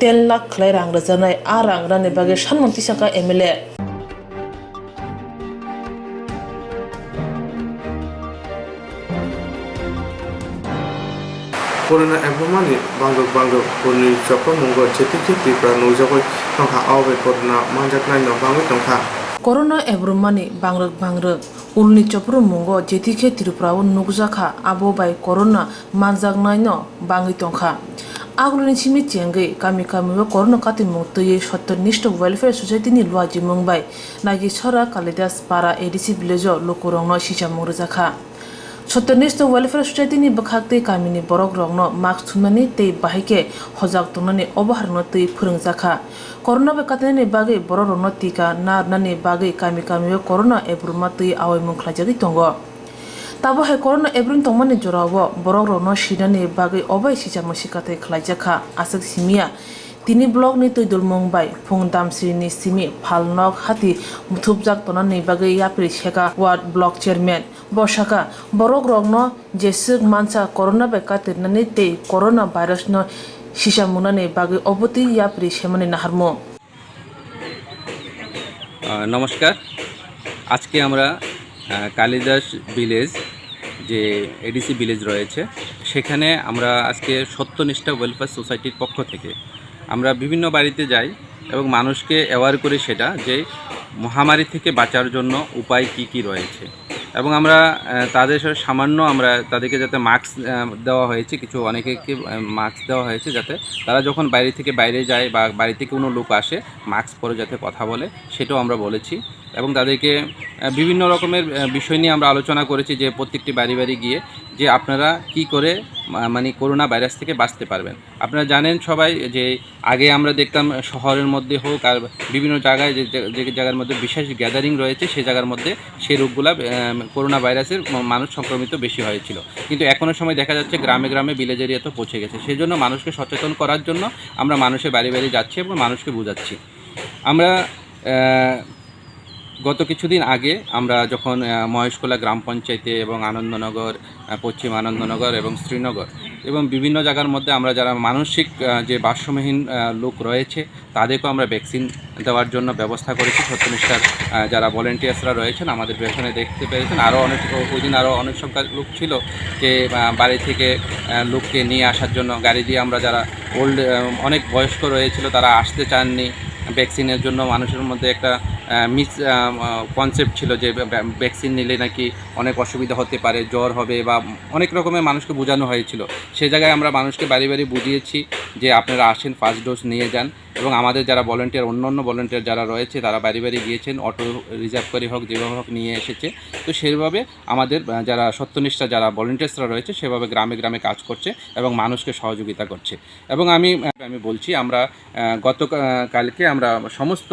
10 लाख खलाय रां रजानाय आ रां राननि बागै सानमन्थि साका MLA Corona Ebomani Bango Puni Joko Mungo Jetiki Tipra Nujako Tonka Awe Corona Manjaknai no Bango Tonka Corona Ebrumani Bangrok Ulni Chopru Mungo Jetike Tirupra Nugzaka Abo by Corona Manjagnai no Bangi Tonka Agulini Chimi Tiange Kami Corona Katimuto Shottonist Welfare Society ni Luaji Mumbai Nagi Chora Kalidas Para ADC Villager Lokurongno Shisha Murzaka Shottonist Welfare Society ni Bakakte Kamini Borok Rongno Max Tunani Te Bahike Hozak Tunani Obaharno Te Purungzaka Corona Bakatani Bagi Bororno Tika Nani Bagi Kami Corona Ebrumati Awe Munklajagi Tongo Tabahe Corona Ebrin Tomani Jorawo Bororno Shidani Bagi Obay Shisha Mushikate Klajaka Asak Simia Tini blog ni Tuidul Mumbai Pungdam Srini Simi Palnok Hati Mutubjak Tonani Bagi Yapri Sheka Ward Block Chairman Boshaka Borok Rogno Jesuk Mansa Corona Bekate Nani Te Corona Virus no Shisha Munani Bagi Oboti Yapri Shemani Naharmo নমস্কার, আজকে আমরা Kalidas village যে ADC village রয়েছে সেখানে আমরা আজকে সত্যনিষ্ঠা welfare সোসাইটির পক্ষ থেকে আমরা বিভিন্ন বাড়িতে যাই এবং মানুষকে অ্যাওয়ার করি সেটা যে মহামারী থেকে বাঁচার জন্য উপায় কি কি রয়েছে এবং আমরা তাদের সামান্য আমরা তাদেরকে যাতে মাস্ক দেওয়া হয়েছে, কিছু অনেকেকে মাস্ক দেওয়া হয়েছে যাতে তারা যখন বাইরে থেকে বাইরে যায় বা বাড়ি থেকে কোনো লোক আসে মাস্ক পরে যাতে কথা বলে, সেটাও আমরা বলেছি। এবং তাদেরকে বিভিন্ন রকমের বিষয় নিয়ে আমরা আলোচনা করেছি যে প্রত্যেকটি বাড়ি বাড়ি গিয়ে যে আপনারা কি করে মানে করোনা ভাইরাস থেকে বাঁচতে পারবেন। আপনারা জানেন সবাই যে আগে আমরা দেখতাম শহরের মধ্যে হোক আর বিভিন্ন জায়গায় যে জায়গার মধ্যে বিশেষ গ্যাদারিং রয়েছে সেই জায়গার মধ্যে সেই রোগগুলা করোনা ভাইরাসের মানুষ সংক্রমিত বেশি হয়েছিল, কিন্তু এখনও সময় দেখা যাচ্ছে গ্রামে গ্রামে ভিলেজ এরিয়াতে পৌঁছে গেছে। সেই জন্য মানুষকে সচেতন করার জন্য আমরা মানুষের বাড়ি বাড়ি যাচ্ছি এবং মানুষকে বোঝাচ্ছি। আমরা গত কিছুদিন আগে আমরা যখন মহেশখোলা গ্রাম পঞ্চায়েতে এবং আনন্দনগর, পশ্চিম আনন্দনগর এবং শ্রীনগর এবং বিভিন্ন জায়গার মধ্যে আমরা যারা মানসিক যে ভারসাম্যহীন লোক রয়েছে তাদেরকেও আমরা ভ্যাকসিন দেওয়ার জন্য ব্যবস্থা করেছি। সত্যনিষ্ঠার যারা ভলেন্টিয়ার্সরা রয়েছেন আমাদের পেছনে দেখতে পেরেছেন, আরও অনেক ওই দিন আরও অনেক সংখ্যার লোক ছিল যে বাড়ি থেকে লোককে নিয়ে আসার জন্য গাড়ি দিয়ে আমরা যারা অনেক বয়স্ক রয়েছিল তারা আসতে চাননি ভ্যাকসিনের জন্য। মানুষের মধ্যে একটা মিস কনসেপ্ট ছিল যে ভ্যাকসিন নিলে নাকি অনেক অসুবিধা হতে পারে, জ্বর হবে বা অনেক রকমের মানুষকে বোঝানো হয়েছিল। সে জায়গায় আমরা মানুষকে বাড়ি বাড়ি বুঝিয়েছি যে আপনারা আসেন, ফার্স্ট ডোজ নিয়ে যান এবং আমাদের যারা ভলেন্টিয়ার অন্য ভলেন্টিয়ার যারা রয়েছে তারা বাড়ি বাড়ি গিয়েছেন, অটো রিজার্ভ করে হোক যেভাবে হোক নিয়ে এসেছে। তো সেইভাবে আমাদের যারা সত্যনিষ্ঠা যারা ভলেন্টিয়ার্সরা রয়েছে সেভাবে গ্রামে গ্রামে কাজ করছে এবং মানুষকে সহযোগিতা করছে। এবং আমি বলছি আমরা গতকালকে আমরা সমস্ত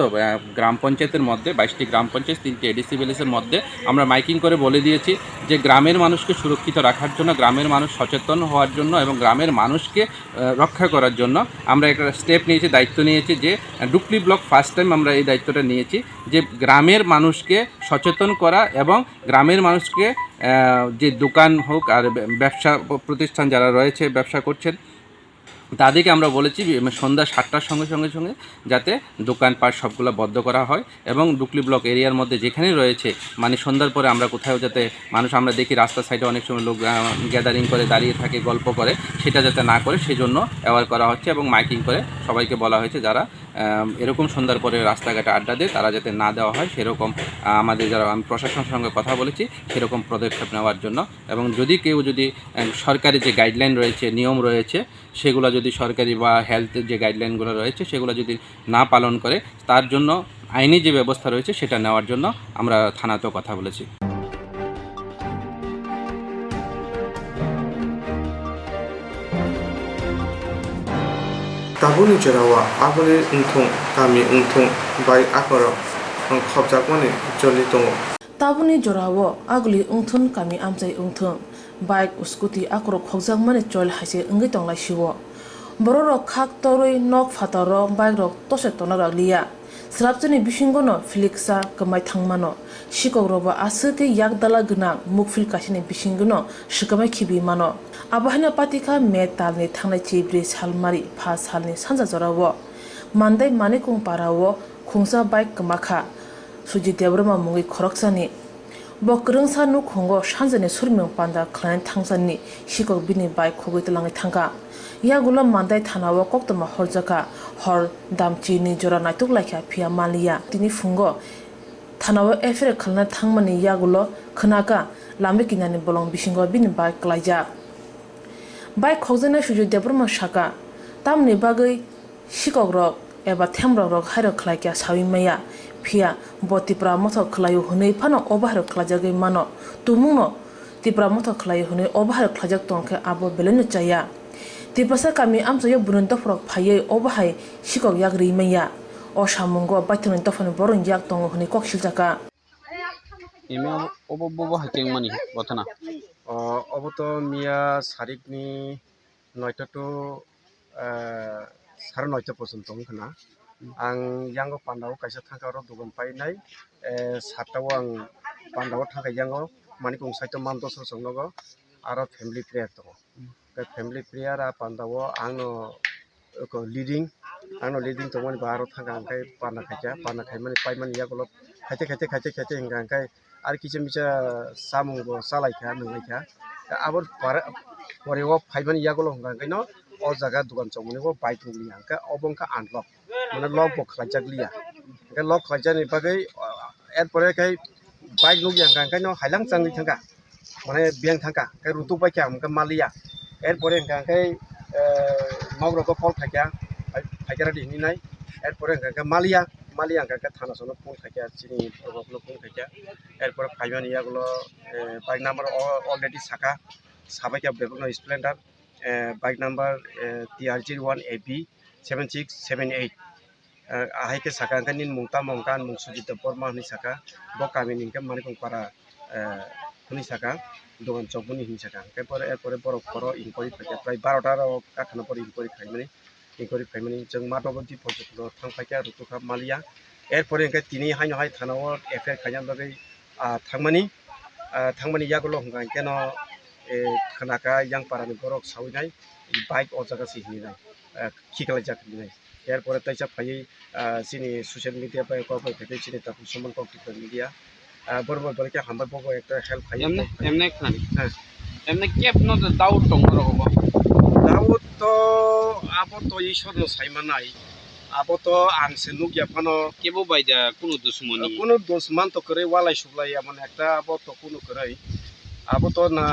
গ্রাম পঞ্চায়েতের মধ্যে 22টি গ্রাম পঞ্চায়েত 3টি এডিসি ভিলেজের মধ্যে আমরা মাইকিং করে বলে দিয়েছি যে গ্রামের মানুষকে সুরক্ষিত রাখার জন্য, গ্রামের মানুষ সচেতন হওয়ার জন্য এবং গ্রামের মানুষকে রক্ষা করার জন্য আমরা একটা স্টেপ নিয়েছি, দায়িত্ব নিয়েছি যে ডুকলি ব্লক ফার্স্ট টাইম আমরা এই দায়িত্বটা নিয়েছি যে গ্রামের মানুষকে সচেতন করা এবং গ্রামের মানুষকে যে দোকান হোক আর ব্যবসা প্রতিষ্ঠান যারা রয়েছে ব্যবসা করছেন তাদেরকে আমরা বলেছি সন্ধ্যা 7টার সঙ্গে যাতে দোকানপাট সবগুলো বন্ধ করা হয় এবং ডুকলি ব্লক এরিয়ার মধ্যে যেখানে রয়েছে মানে সন্ধ্যার পরে আমরা কোথাও যাতে মানুষ আমরা দেখি রাস্তার সাইডে অনেক সময় লোক গ্যাদারিং করে দাঁড়িয়ে থাকে গল্প করে, সেটা যাতে না করে সেজন্য অ্যাওয়ার করা হচ্ছে এবং মাইকিং করে সবাইকে বলা হয়েছে যারা এরকম সন্ধ্যার পরে রাস্তাঘাটে আড্ডা দেয় তারা যাতে না দেওয়া হয় সেরকম আমাদের যারা আমি প্রশাসনের সঙ্গে কথা বলেছি সেরকম পদক্ষেপ নেওয়ার জন্য। এবং যদি কেউ যদি সরকারি যে গাইডলাইন রয়েছে নিয়ম রয়েছে সেগুলো যদি সরকারি বা হেলথের যে গাইডলাইনগুলো রয়েছে সেগুলো যদি না পালন করে তার জন্য আইনি যে ব্যবস্থা রয়েছে সেটা নেওয়ার জন্য আমরা থানাতেও কথা বলেছি। Tabuni jerawa abole unthong kami unthong bai akoro khobjakmani joli tongo. Tabuni jorawo agli ungthun kami amchai ungthung bike scooty akro khokjakmani chol haise ungi tonglai siwo borok khak toroi nok fataro bike rok tose tonara liya srapjani bisingono filixa kamai thangmano sikoroba asuke yakdala gna mukfil kasini bisingono shikamai khibi mano abahina patika me talni thangnai chibri salmari pha salni sanja jorawo mandai manikung parawo khungsa bike kamakha suji debrama mungi khoroksani bokrung sanu khongo sanjani surming panda khlain thangsani sikok bini bike khogoi talangai thangka yagulo mandai thanawo koktoma horjaka hor damchi ni jora naituk laikha phia maliya tini fungo thanawo efere khalna thangmani yagulo khnaka lambe kinani bolong bisingo bini bike klaija bike khojana suju debrama shaka tamni bagai sikok rok eba themrok rok hairo khlaikya sawimaya phia botipra mothok khlayu hunei phano obahar khlajage mano tumuno tipra mothok khlayu hunei obahar khlajak tongke abo belenu chaya tipasa kami amsoyo bunun dofrok phaye obahai sikok yak rimaya o samungo baithon dofani boron yak tong hunei koksil jaka ime obo hakeng mani botana oboto mia sarikni 9টা to 9:30 পর্যন্ত khana ang yango pandao kaisa thangkaro dugan painai 7টাও ang pandao thangkai yango manikung saito mandos songnogo aro family prayer to the family prayer a pandao angno ko leading to mani baro thangka angkai pana khai mani pai mani yagolo khaite angkai ar kichemicha samung bo salai kha nungai kha abor pore o pai mani yagolo angkai no o jaga dugan chomuni bo bike nuli angka obongka unlock মানে lock বক খাইজাগলিয়া কে lock খাইজানি বাগৈ এরপরে কাই bike নুগিয়া গাঙ্কাই ন হাইলাং চাংনি থাকা মানে বিয়াং থাকা কে রুতু বাইকা আমকা মালিয়া এরপরে গাঙ্কাই নগরক ফল খাইয়া খাইকারা দিনি নাই এরপরে গাঙ্কা মালিয়া গাঙ্কা থানা সনো ফোন খাইয়া চিনি প্রবকলো ফোন খাইয়া এরপরে ফাইবানি ইয়াগুলো বাইক নাম্বার অলরেডি সাকা সাবাইকা বেবনো Splendor bike number TR01AB 7678 ahai ke saka kanin mungta mongkan mungsujita porma ni saka bokami ninka manikung para ni saka dogan chobuni hin saka ke pore borok poro inquiry phake prai 12ta ro kakhana por inquiry phaimani jeng matoboti phojuklo thangphakya rutukha malia erpore ke tini haino hai thanao affair khanyam bagai thangmani yagulo hunga keno khanaka yang parani borok sawinai bike o jaga si hinai khikala jakni এরপরে তাইসা phi চিনি social media বা কবে থেকে চিনি তারপর সম্মান কর্তৃপক্ষ media বরবর বলকে হামবার বগো একটা হেল্প ফাই এমনে খানি হ্যাঁ এমনে কেপ ন দাউট দং রকম দাউট তো আবো তো ঈশ্বর সাইমান নাই আবো তো আনসে নুগিয়া ফানো কেবো বাইদা কোনো দুশ্মন তো করে ওয়ালাই সুবলাই মানে একটা আবো তো কোনো করে আবো তো না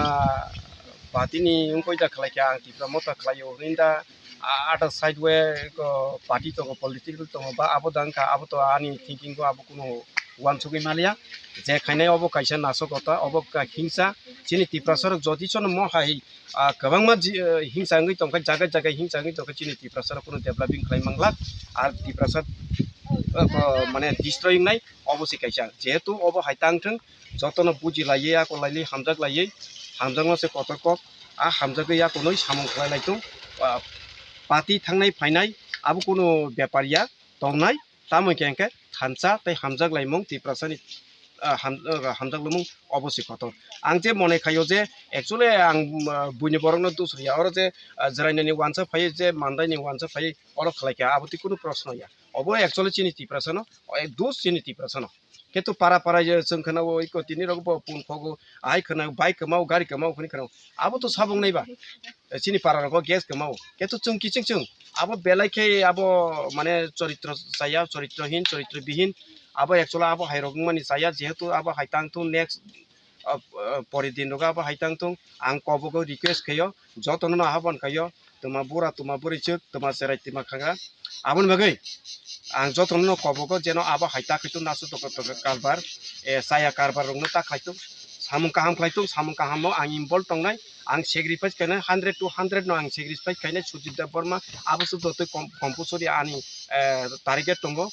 বাতিনি কইদা খালাইকা আংটিফ্রা মতা খালাইও নিন্দা other side where party to political to ba abo dangka abo to ani thinking ko abo kuno wan sugi malia je khainai obo kaisa nasokota obo ka hingsa chini tiprasar jodi chon mo hai kabang ma hingsa ngai tongka jaga hingsa ngai tongka chini tiprasar kuno developing khlai mangla ar tiprasar মানে destroying নাই অবশ্যই কাইসা যেহেতু of হাইতাং থং যতন বুঝি লাইয়ে আকো লাইলি হামজাক লাইয়ে হামজাং সে কতক আ হামজাক ইয়া কোনই সামং খাই লাইতো পাতি থাংনাই ফাইনাই আবু কোনো ব্যাপারিয়া তংনাই তামই কেংকে খানসা তাই হামজাক লাইমং তিপ্রাসানি হামজাক লমং অবশ্যই কত আং যে মনে খাইও যে একচুয়ালি আং বুইনি বরংনো দুসরিয়া আর যে জরাইনানি ওয়ানসা ফাই যে মান্দাইনি ওয়ানসা ফাই অল খালাইকা আবতি কোনো প্রশ্ন ইয়া অবো একচুয়ালি চিনি তিপ্রাসানো দুস চিনি তিপ্রাসানো কিন্তু পারা যে जों खोनाव इको तिनि रग पुन खगो आइ खोनाव बाइक कमाव गाड़ी कमाव खनि खोनाव आबो तो साबुं नाइबा चिनि पारा रग गेस कमाव केतु जों किचिं जों आबो बेलाइखे आबो माने चरित्र साया चरित्रहीन चरित्रबिहीन आबो एक्चुअली आबो हाइरग मानि साया जेहेतु आबो हाइतां तो नेक्स्ट परि दिन रग आबो हाइतां तो आं कबोगो रिक्वेस्ट खयो जतन हाबन खयो तुमा बुरा तुमा बुरिचो तुमा सेराइ तिमा खागा आबन बगै आं जतन कबोगो जेन आबो हाइता खैतो नासु तक कारबार साया कारबार रंनो ता खायतो सामुं काहाम खायतो सामुं काहामो आं इनभल्व तंनाय आं सेग्रिफाइस खायना 100 to 100 नो आं सेग्रिफाइस खायना सुजित बर्मा आबोसो दते कम्पलसरि आनि टारगेट दंगो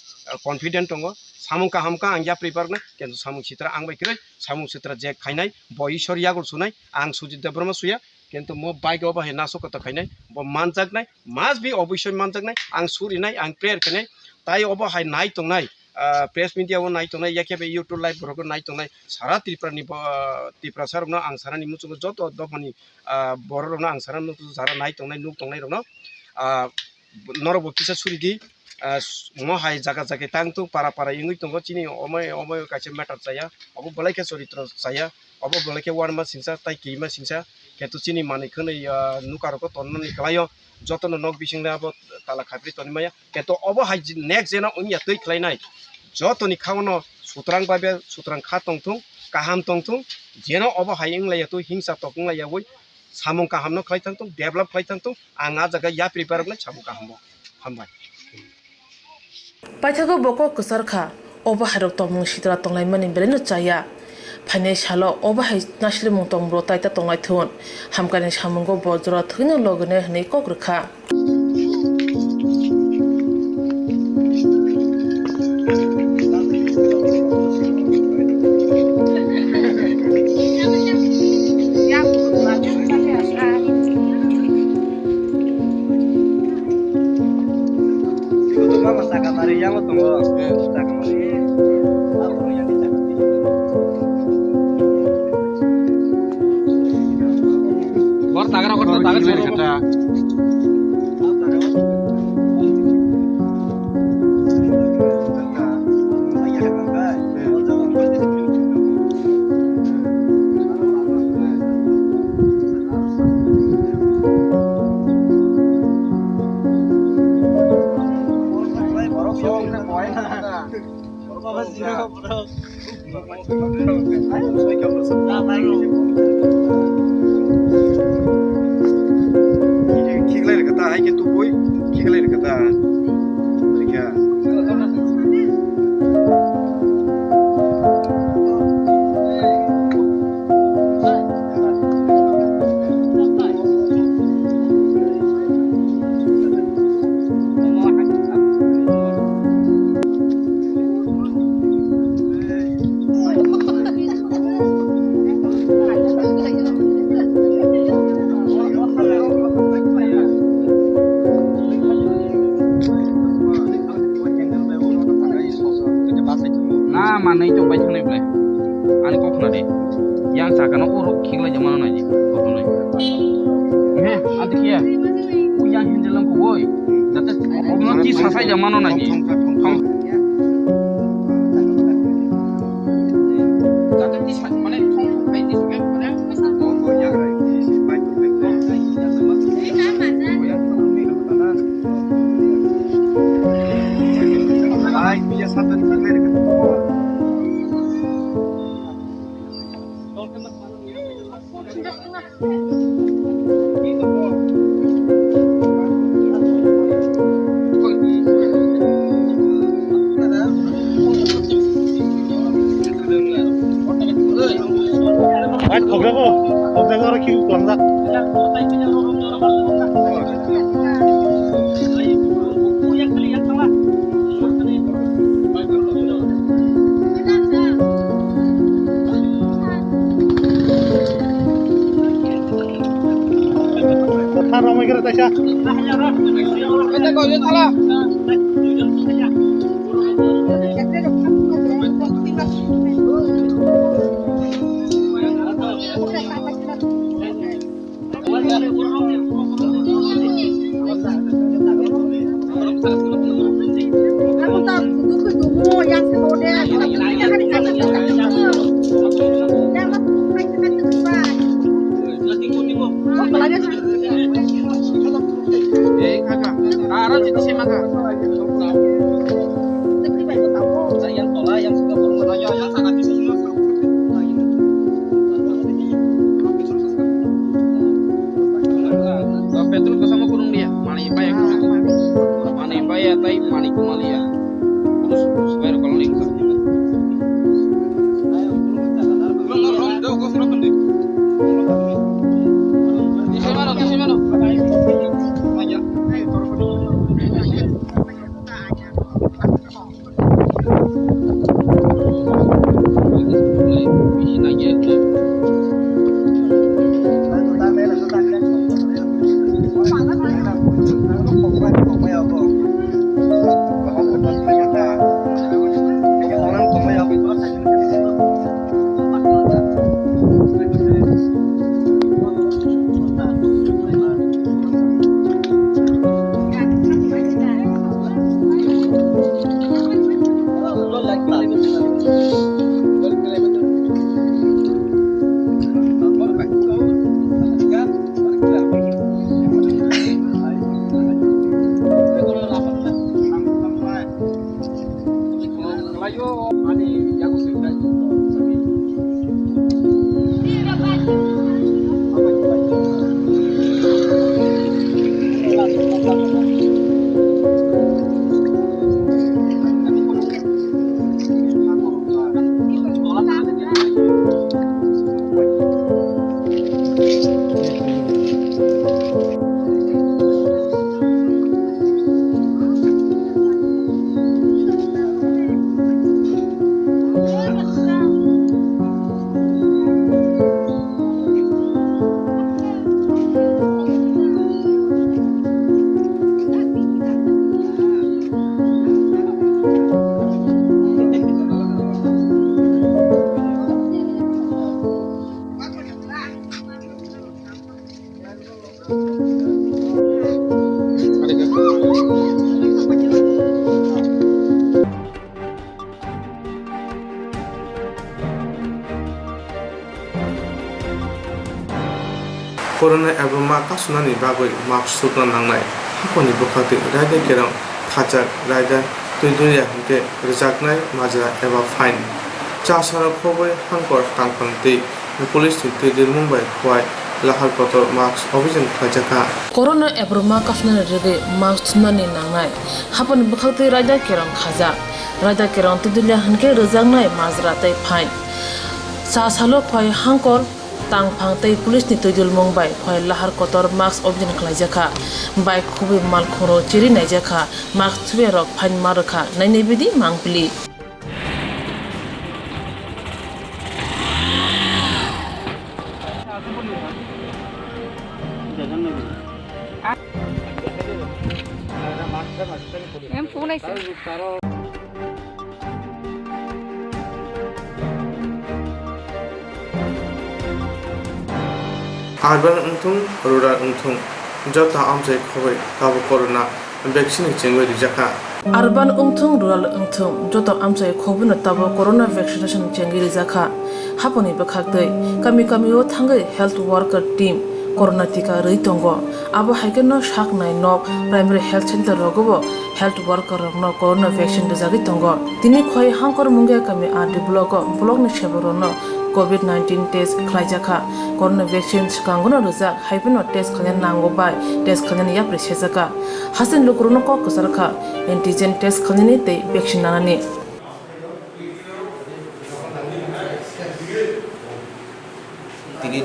कन्फिडेंट दंगो सामुं काहामका आं या प्रिपेयर ना केन सामुं सित्रा आं बाइक्रे सामुं सित्रा जे खायनाय बयसरिया गुर सुनाय आं सुजित बर्मा सुया কিন্তু মো বাইক অব হে নাসো কত খাইনাই ব মানজাক নাই মাস বি অবশ্যই মানজাক নাই আং সুরিনাই আং প্রেয়ার খাইনাই তাই অব হাই নাই তংনাই প্রেস মিডিয়া ও নাই তংনাই ইয়াকে ইউটিউব লাইভ রগ নাই তংনাই সারা ত্রিপুরানি ত্রিপুরা সারনো আং সারানি মুচুগ যত দফানি বড় রনো আং সারা মুচু সারা নাই তংনাই নুক তংনাই রনো নরব কিসা সুরিদি মো হাই জায়গা জায়গায় তাং তো পারা ইংই তঙ্গ চিনি অময় কাছে ম্যাটার চাইয়া অব বলাইকে চরিত্র চাইয়া অব বলাইকে ওয়ান মা সিংসা তাই কি মা সিংসা কেতু চিনি মানে খনে নুকারকো তন্ননি খালাयो যতন নক বিসিংনা আব তালা Khabri তনিমায়া Ketu of high next যেনা উনিয়া তৈ খালাইনাই যতনি খাওনো সুতরাং বাবে সুতরাং খা তংথুং কাহাম তংথুং যেন অব হাই ইংলাইয়া তো হিংসা তকংলাইয়া ওই সামং কাহামনো খাই থাংথুং ডেভেলপ খাই থাংথুং আঙা জায়গা ইয়া প্রিপেয়ার গলাই সামং কাহামো হামবাই পাইথাগো বক কুসারখা অবা হাইরক তমং সিতরা তংলাই মানি বেলেনো চায়া ফাইনাই সালো অবা হাই নাসলি মং তংব্র তাইতা তংলাই থুন হামকানি সামঙ্গ বজ্র থৈনো লগনে হनै কগ্রখা Mana itu baik nih boleh, ani kok nanti, yang seakan uruk kira zaman aja, kok nanti, ada kia, yang hindalam koi, jadi orang kisah saya zaman aja, jadi di mana thong kayak di mana, Ay, ya saben primero que Petrol bersama kurung dia, mana yang bayar? Mana yang bayar? Tapi mana kembali ya? Terus bayar kalau link. Corona ebroma kasunani bagoi mask sukna nangnai hakoni bokati raida kerang thajak raida tuiduya hinte rejaknai majra eba fine cha sara khoboi hangkor tangpangti police tuidir mumbai khwai lahar kotor mask obhijan khajaka Corona ebroma kasunani rege mask sunani nangnai hakoni bokati raida kerang khaja raida kerang tuiduya hanke rejaknai majra tai fine cha salo khwai hangkor tang phang tei police ni toidul mongbai khoi lahar kotor mask objin khlaijaka bike khubi mal khoro chiri naijaka mask thube rok phain markha nainei bidi mangpli em phone này Urban untung, rural untung, jota amjai khoi kabo corona vaccine chengwe rijaka. Urban untung, rural untung, jota amjai khobuna tabo corona vaccination chengi rijaka. Haponi bakhaktei kami o thangai health worker team corona tika rei tongo abo haikeno shak nai nok primary health center rogobo health worker no corona vaccine rijagi tongo tini khoi hangkor munge kami a block ni cheborono COVID-19 test khlaijaka corona vaccine kangono rijak haipeno test khanen nango bai test khanen yapre sejaka hasen lokrono ko kasarkha antigen test khaneni te vaccine nanani তিনি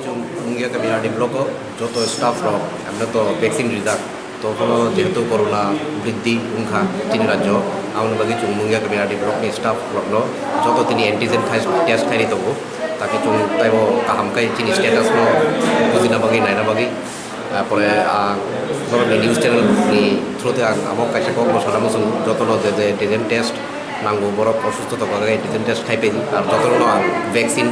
Mongia community block যত staff rock আমরা তো vaccine reserve তখনও যেহেতু corona বৃদ্ধি উংখা তিন রাজ্য আমার বাকি চুং মুঙ্গিয়া কমিউনিটি ব্লকনি স্টাফ রকল যত তিনি এন্টিজেন টেস্ট খাই তবু তাকে চুং তাইব কাহামকাই চিনি স্টেটাস বুঝিনা বাকি নাইনা বাকি পরে নিউজ চ্যানেলनि থ্রুতে আমার কাছে কখনো সারামসুং যতন যে এন্টিজেন টেস্ট নাঙ্গু বড় অসুস্থতা পাওয়া এন্টিজেন টেস্ট খাই পেয়েছি আর যতন ভ্যাকসিন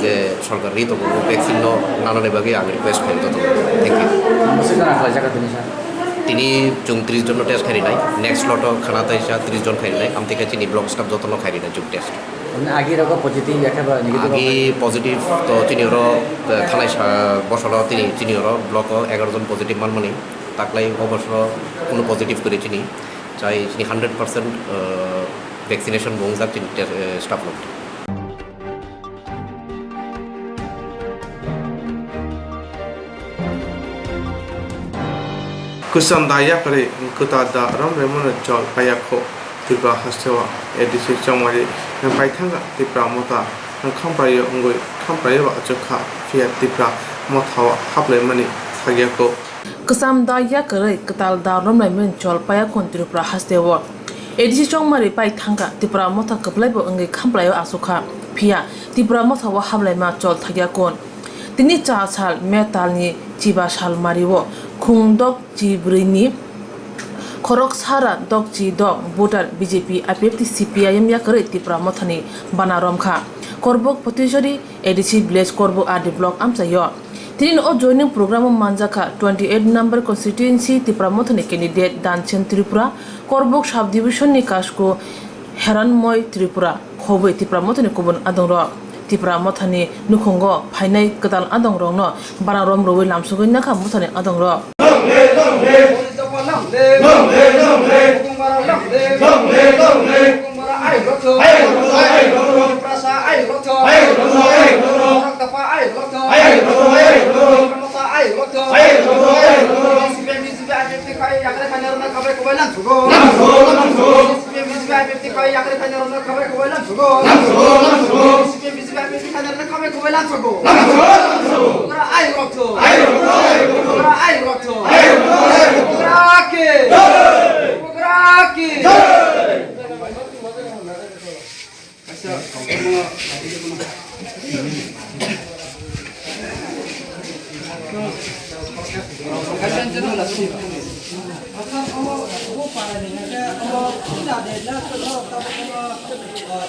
যে সরকার রিত ভ্যাকসিন নানানের বাকি আমি রিকোয়েস্ট করি তত থ্যাংক ইউ তিনি 34 জন টেস্ট খাই নাই নেক্সট লট খানা তাইসা 30 জন খাই নাই আমি থেকে চিনি ব্লক স্টাফ যতন খাই নাই যুগ টেস্ট আগে পজিটিভ আগে পজিটিভ তো চিনির থানায় বছর তিনি চিনির ব্লক 11 জন পজিটিভ মানমনি তাকলাই অবশ্য কোনো পজিটিভ করে চিনি চাই চিনি 100% ভ্যাকসিনেশন বংজাক চিনি স্টাফ লোক kusam daya kare kuta da ram remon chol payakho tipra hastewa edisi chamari paithanga tipra mota khamprayo ngoi khamprayo ba chokha fia tipra mothawa haple mani thagyako kusam daya kare kutal da ram remon chol payakhon tipra hastewa edisi chamari paithanga tipra mota kaplai bo ngai khamprayo asukha fia tipra mothawa haple ma chol thagyakon তিনি 4 সাল মেতালনি Chiba সাল Mario খুংদক জিব্রিনি খরক সারা দক জি দক voter BJP IPFT CPIM ইয়াকরে তিপ্রা মথানি বানারমখা করবক পতিজরি এডিসি ভিলেজ করব আদি ব্লক আমচাইও তিনি ও জয়নিং প্রোগ্রাম মানজাখা 28 নম্বর কনস্টিটুয়েন্সি তিপ্রা মথানি ক্যান্ডিডেট দানচেন ত্রিপুরা করবক সাব ডিভিশননি কাশকো হেরানময় ত্রিপুরা খবই তিপ্রা মথানি কুবন আদংর tipra mothani nukhongo phainai kadal adong rong no banarom rowi lamsugoi nakha mothani adong ro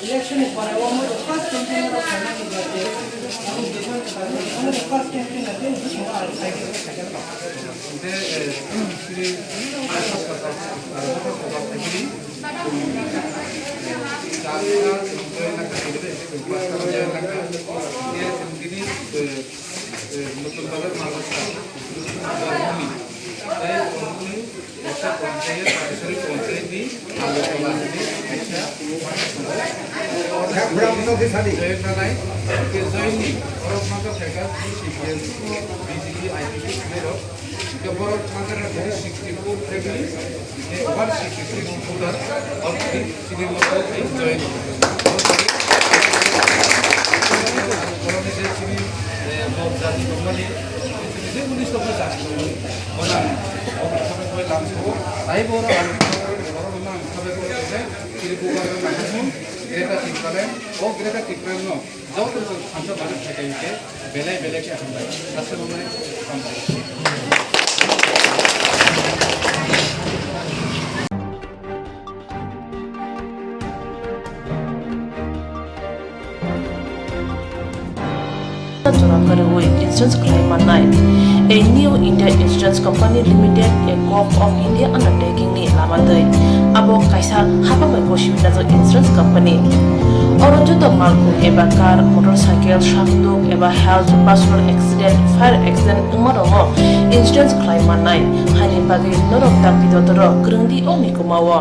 election is for a first campaign of first campaign again this Insurance claim at night. A new India Insurance Company Limited, a co-op of India undertaking ni lamadai. Abo kaisa hapa mai koshi nazo insurance company. Orojo to malku eba car, motorcycle, shafdog eba health, personal accident, fire accident umarongo insurance claim at night. Hani bagi norok takti dotoro grungdi oni kumawa.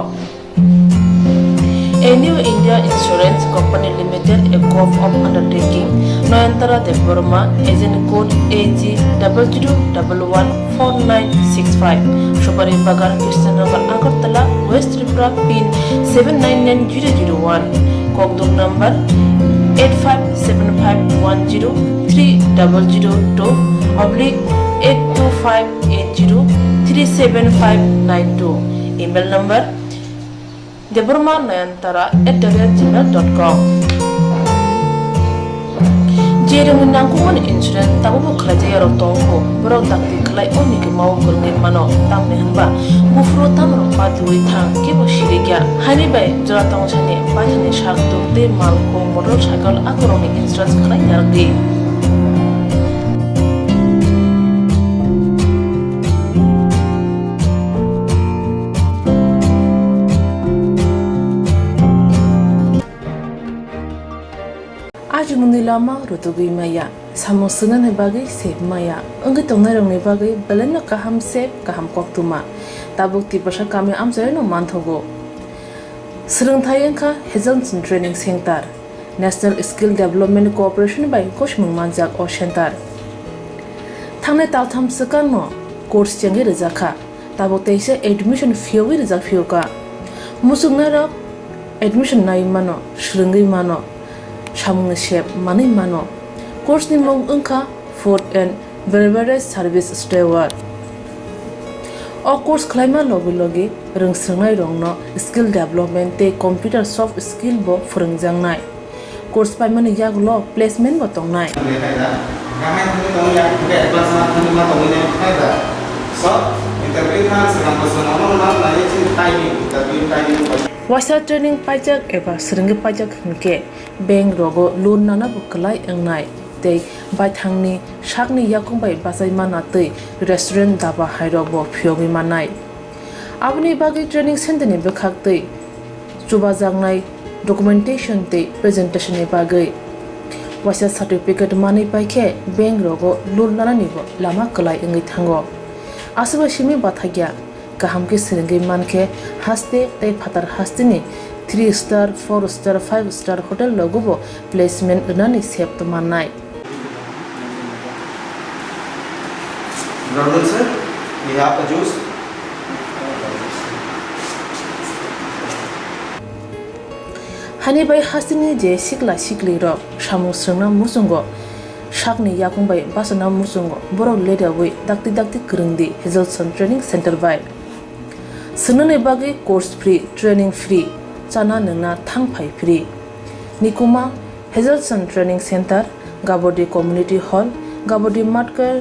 A new India Insurance Company Limited, a co-op of undertaking, Noyantara de Burma, agent code AG00114965, Shobari Bagar, Krishnagar, Agartala, West Tripura, pin 799001, Kokdum number 8575103000-825803759 email number debormanayantara@gmail.com Jereng nangkuman insurance tabu bekerja ya rotongko berau takti kelai oni ke mau kerengin mano tam nehanba bufro tam ropa duri thang kibo shirigya hani bai jora tong chane pathani shak dokte malko motorcycle akoroni insurance kelai yargi Aji mundi lama rutugui maya samosunan he bagai save maya angge tongnai rong ne bagai belena kaham save kaham koktuma tabuk ti pasha kami amjai no manthogo Srungthai engkha Hazelson Training Center National Skill Development Corporation by Koshmung Manjak O Center Thangnai taltham sakang no course changi rejakha tabuk teise admission fee wi rejak fee ka musungna ro admission nai mano srungi mano Samung shep mani mano course ni mong engkha food and beverage service steward o course khlaima logi rungsrangnai rongno skill development te computer soft skill bo phurungjangnai course paimani yaglo placement bo tongnai Wasa training pajak eba seringi pajak hingke bank rogo loan nana bukalai engnai tei baithangni sakni yakung bai basai mana tei restaurant daba hairok bo phiogi manai abni bagi training center ni bekhak tei chubajangnai documentation tei presentation ni bagai wasa certificate mani paikhe bank rogo loan nana ni bo lama kalai engai thango asba shimi bathagya kaham ke seringi manke haste tei phatar hastini 3 star 4 star 5 star hotel logo placement nani sep to manai Brother sir, we have a juice. Hani bai hastini je sikli ro samu srungna musungo sakni yakung bai basana musungo boro leda wi dakti krungdi Hazelson Training Center by Sunane bagi course free training free chana nungna thangphai free Nikuma Hazelson Training Center Gabodi Community Hall Gabodi Matkar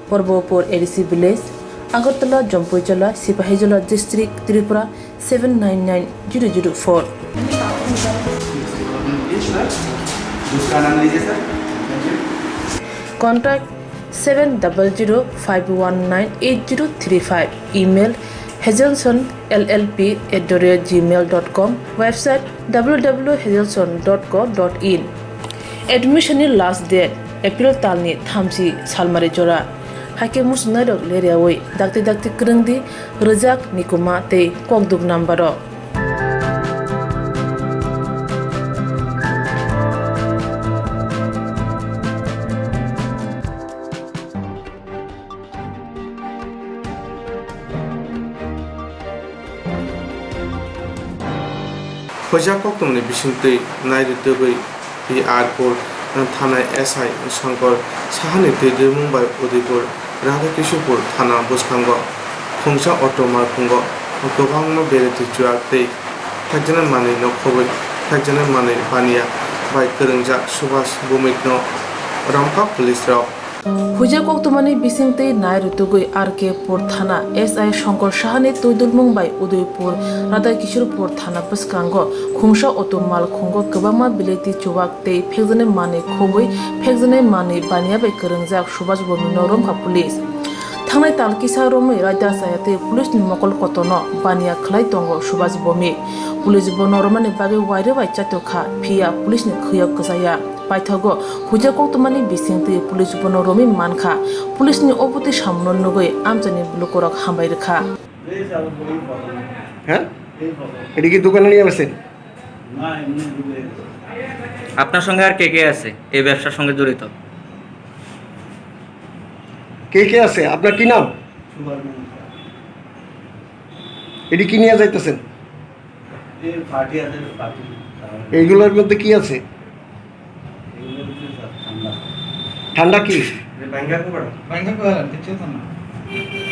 Porbopur ADC Village Agartala Jampuijala Sipahijala District Tripura 799004 Contact 7005198035 email hazelsonllp@gmail.com website www.hazelson.co.in Admission last date April talni thamsi salmari jora hake musna dok leriawai dakti krungdi rejak nikuma te kokduk nambaro Hojak tumni bisingtei nairutugui PR4 थाना SI Shankar साहानि तेजु मुंबाई उदयपुर राधाकिशोरपुर थाना बुसखांगो खुंसा अटो मारफुंगो गोबांनो बेरेथि जुआखै थाजने माने नखबै थाजने माने बानिया बाय गोरोंजा सुभाष भूमिकनो रामका पुलिस राव Huja koktumani bisingtei nairutugui RK Pur Thana SI Shankar Sahani Toidul Mumbai Udaipur Radha Kishorpur Thana Puskango Khungsha Otomal Khungo Kabama Bileti Chuwak Tei Phegzane Mane Khobui Phegzane Mane Bania Bai Kerengjak Subhash Bomino Romha Police Thangnai Talkisa Romi Raja Sayate Police ni Mokol Kotono Bania Khlai Tongo Subhash Bomi Police Bono Romani Bagi Waire Bai Chatokha Phia Police ni Khuyok Kasaya Paithago Huja koktumani bisingtei Police Bono Romi Mankha Police ni Obuti Samnon Nugoi Amjani Blukorok Hambai Rekha হ্যাঁ এটা কি দোকানে নিয়ে আসেন আপনার সঙ্গে আর কে কে আছে এই ব্যবসার সঙ্গে জড়িত কে কে আছে আপনার কি নাম এটি কি নিয়ে যাইতেছেন এইগুলোর মধ্যে কি আছে ঠান্ডা কি